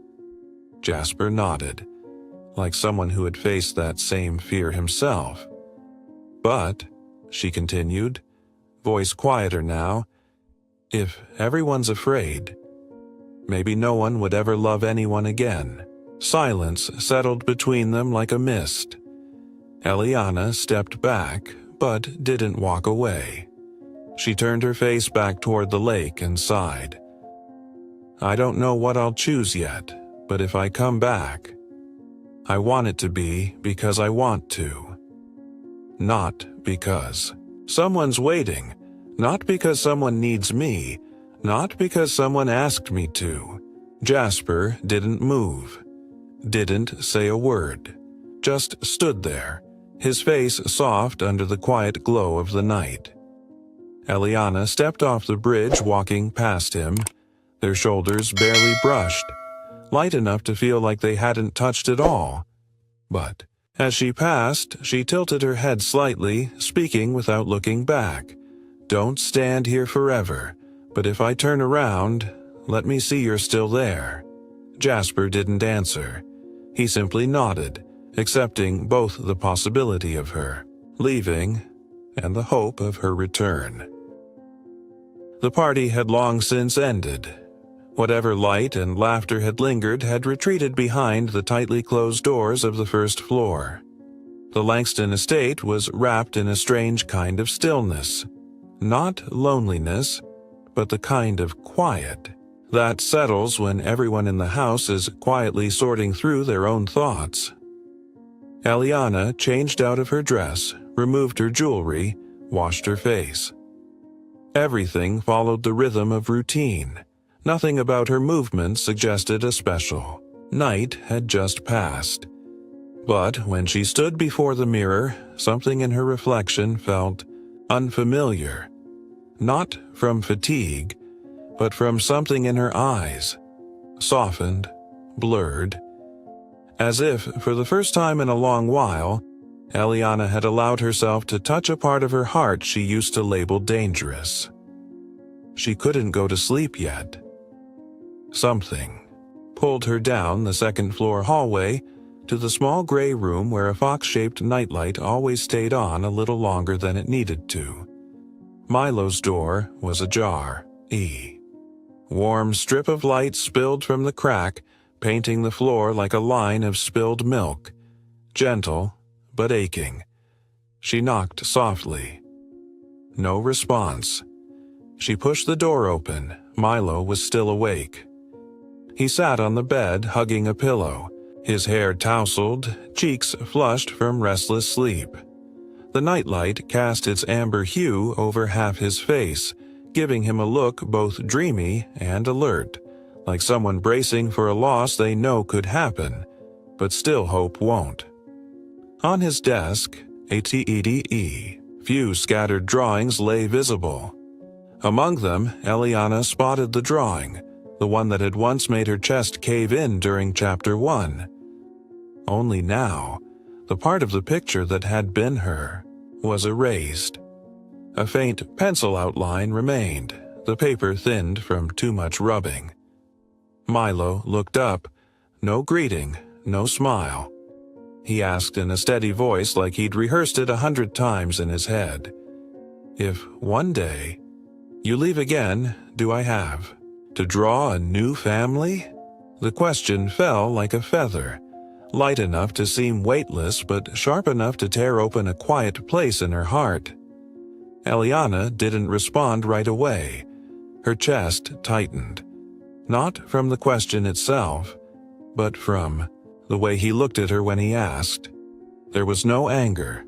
Jasper nodded, like someone who had faced that same fear himself. "But," she continued, voice quieter now, "if everyone's afraid, maybe no one would ever love anyone again." Silence settled between them like a mist. Eliana stepped back, but didn't walk away. She turned her face back toward the lake and sighed. "I don't know what I'll choose yet, but if I come back, I want it to be because I want to. Not because someone's waiting, not because someone needs me, not because someone asked me to." Jasper didn't move, didn't say a word, just stood there, his face soft under the quiet glow of the night. Eliana stepped off the bridge, walking past him, their shoulders barely brushed, light enough to feel like they hadn't touched at all. But as she passed, she tilted her head slightly, speaking without looking back. "Don't stand here forever, but if I turn around, let me see you're still there." Jasper didn't answer. He simply nodded, accepting both the possibility of her leaving and the hope of her return. The party had long since ended. Whatever light and laughter had lingered had retreated behind the tightly closed doors of the first floor. The Langston estate was wrapped in a strange kind of stillness. Not loneliness, but the kind of quiet that settles when everyone in the house is quietly sorting through their own thoughts. Eliana changed out of her dress, removed her jewelry, washed her face. Everything followed the rhythm of routine. Nothing about her movements suggested a special night had just passed. But when she stood before the mirror, something in her reflection felt unfamiliar. Not from fatigue, but from something in her eyes, softened, blurred. As if, for the first time in a long while, Eliana had allowed herself to touch a part of her heart she used to label dangerous. She couldn't go to sleep yet. Something pulled her down the second-floor hallway to the small gray room where a fox-shaped nightlight always stayed on a little longer than it needed to. Milo's door was ajar. Warm strip of light spilled from the crack, painting the floor like a line of spilled milk. Gentle, but aching. She knocked softly. No response. She pushed the door open. Milo was still awake. He sat on the bed, hugging a pillow, his hair tousled, cheeks flushed from restless sleep. The nightlight cast its amber hue over half his face, giving him a look both dreamy and alert, like someone bracing for a loss they know could happen, but still hope won't. On his desk, few scattered drawings lay visible. Among them, Eliana spotted the drawing, the one that had once made her chest cave in during Chapter 1. Only now, the part of the picture that had been her was erased. A faint pencil outline remained, the paper thinned from too much rubbing. Milo looked up. No greeting, no smile. He asked in a steady voice like he'd rehearsed it 100 times in his head. If one day you leave again, do I have to draw a new family? The question fell like a feather, light enough to seem weightless but sharp enough to tear open a quiet place in her heart. Eliana didn't respond right away. Her chest tightened. Not from the question itself, but from the way he looked at her when he asked. There was no anger,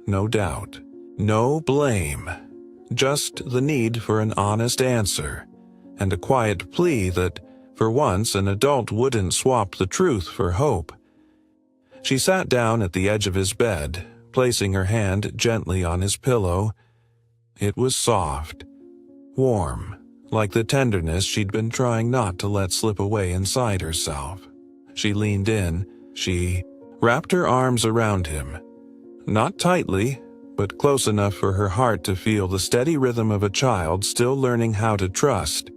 no doubt, no blame, just the need for an honest answer, and a quiet plea that, for once, an adult wouldn't swap the truth for hope. She sat down at the edge of his bed, placing her hand gently on his pillow. It was soft, warm, like the tenderness she'd been trying not to let slip away inside herself. She leaned in. She wrapped her arms around him. Not tightly, but close enough for her heart to feel the steady rhythm of a child still learning how to trust.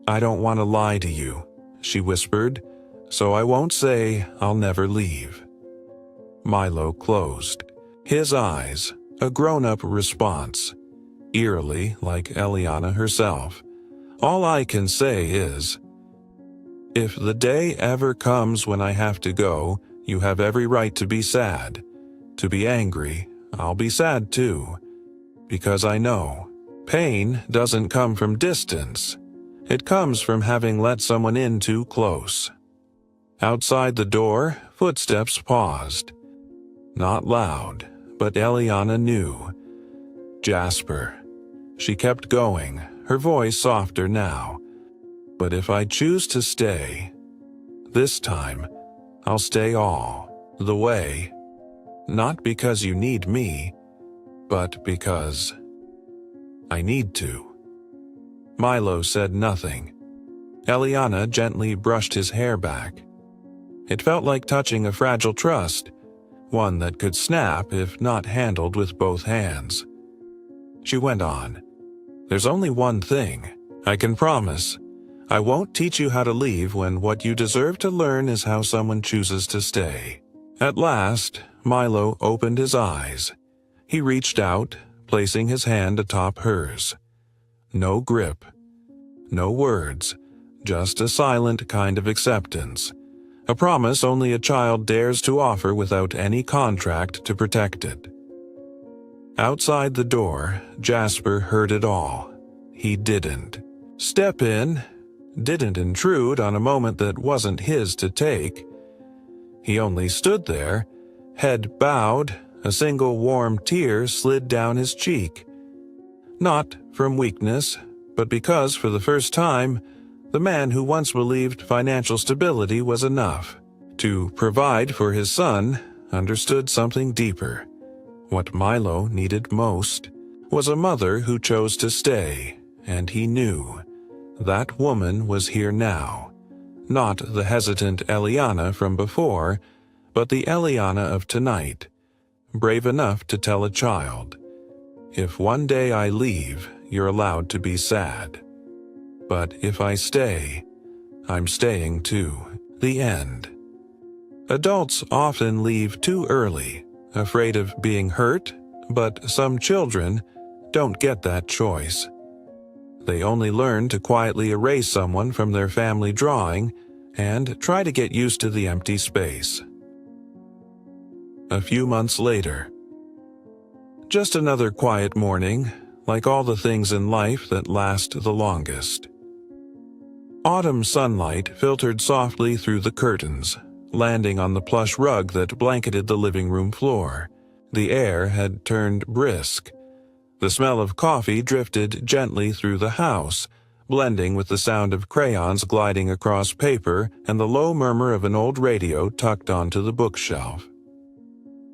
"I don't want to lie to you," she whispered, "so I won't say I'll never leave." Milo closed. His eyes, a grown-up response, eerily like Eliana herself. "All I can say is, if the day ever comes when I have to go, you have every right to be sad. To be angry, I'll be sad too. Because I know, pain doesn't come from distance. It comes from having let someone in too close." Outside the door, footsteps paused. Not loud, but Eliana knew. Jasper. She kept going, her voice softer now. "But if I choose to stay, this time, I'll stay all the way. Not because you need me, but because I need to." Milo said nothing. Eliana gently brushed his hair back. It felt like touching a fragile trust, one that could snap if not handled with both hands. She went on. "There's only one thing. I can promise. I won't teach you how to leave when what you deserve to learn is how someone chooses to stay." At last, Milo opened his eyes. He reached out, placing his hand atop hers. No grip. No words. Just a silent kind of acceptance. A promise only a child dares to offer without any contract to protect it. Outside the door, Jasper heard it all. He didn't step in, didn't intrude on a moment that wasn't his to take. He only stood there, head bowed, a single warm tear slid down his cheek. Not from weakness, but because for the first time, the man who once believed financial stability was enough to provide for his son understood something deeper. What Milo needed most was a mother who chose to stay, and he knew that woman was here now. Not the hesitant Eliana from before, but the Eliana of tonight, brave enough to tell a child, "If one day I leave, you're allowed to be sad. But if I stay, I'm staying too." The end. Adults often leave too early, afraid of being hurt, but some children don't get that choice. They only learn to quietly erase someone from their family drawing and try to get used to the empty space. A few months later. Just another quiet morning, like all the things in life that last the longest. Autumn sunlight filtered softly through the curtains, landing on the plush rug that blanketed the living room floor. The air had turned brisk. The smell of coffee drifted gently through the house, blending with the sound of crayons gliding across paper and the low murmur of an old radio tucked onto the bookshelf.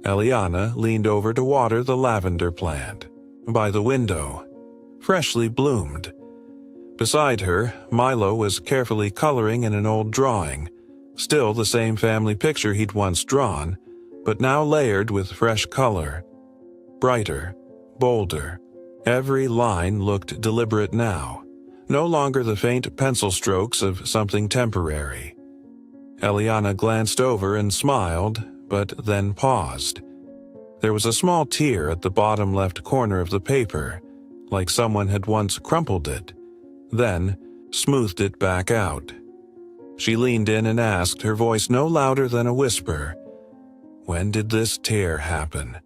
Eliana leaned over to water the lavender plant by the window, freshly bloomed. Beside her, Milo was carefully coloring in an old drawing, still the same family picture he'd once drawn, but now layered with fresh color. Brighter, bolder. Every line looked deliberate now, no longer the faint pencil strokes of something temporary. Eliana glanced over and smiled, but then paused. There was a small tear at the bottom left corner of the paper, like someone had once crumpled it, then smoothed it back out. She leaned in and asked, her voice no louder than a whisper, "When did this tear happen?"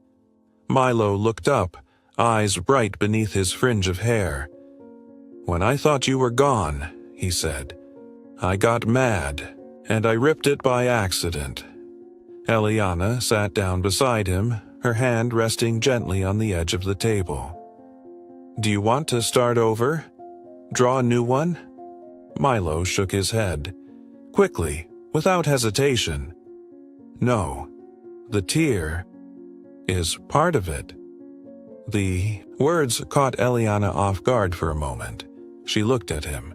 Milo looked up, eyes bright beneath his fringe of hair. "When I thought you were gone," he said. "I got mad, and I ripped it by accident." Eliana sat down beside him, her hand resting gently on the edge of the table. "Do you want to start over? Draw a new one?" Milo shook his head, quickly, without hesitation. "No, the tear is part of it." The words caught Eliana off guard for a moment. She looked at him,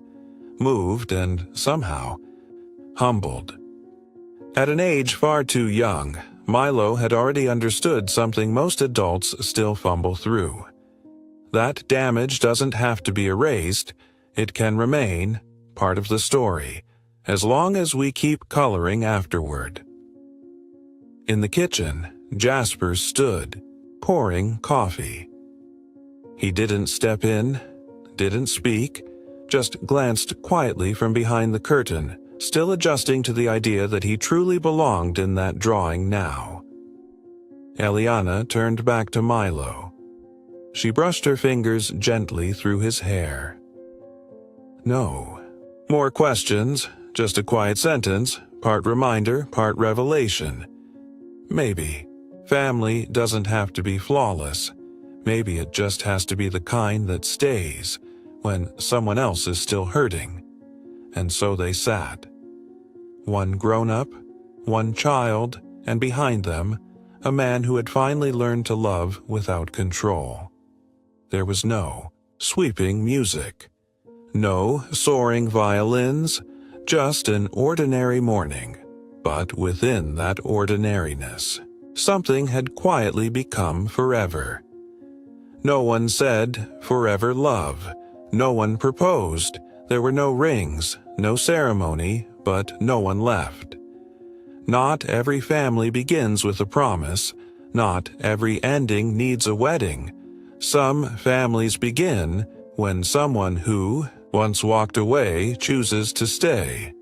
moved and somehow humbled. At an age far too young, Milo had already understood something most adults still fumble through. That damage doesn't have to be erased, it can remain part of the story, as long as we keep coloring afterward. In the kitchen, Jasper stood, pouring coffee. He didn't step in, didn't speak, just glanced quietly from behind the curtain, still adjusting to the idea that he truly belonged in that drawing now. Eliana turned back to Milo. She brushed her fingers gently through his hair. "No. More questions, just a quiet sentence, part reminder, part revelation. Maybe. Family doesn't have to be flawless. Maybe it just has to be the kind that stays when someone else is still hurting." And so they sat. One grown-up, one child, and behind them, a man who had finally learned to love without control. There was no sweeping music, no soaring violins, just an ordinary morning. But within that ordinariness, something had quietly become forever. No one said, "Forever love." No one proposed. There were no rings, no ceremony, but no one left. Not every family begins with a promise. Not every ending needs a wedding. Some families begin when someone who once walked away chooses to stay,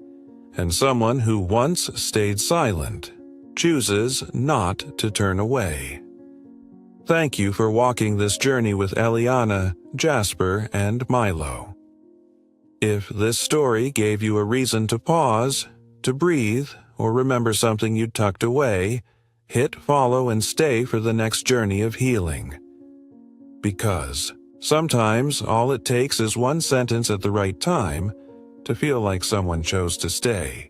and someone who once stayed silent chooses not to turn away. Thank you for walking this journey with Eliana, Jasper, and Milo. If this story gave you a reason to pause, to breathe, or remember something you tucked away, hit follow and stay for the next journey of healing. Because sometimes all it takes is one sentence at the right time to feel like someone chose to stay.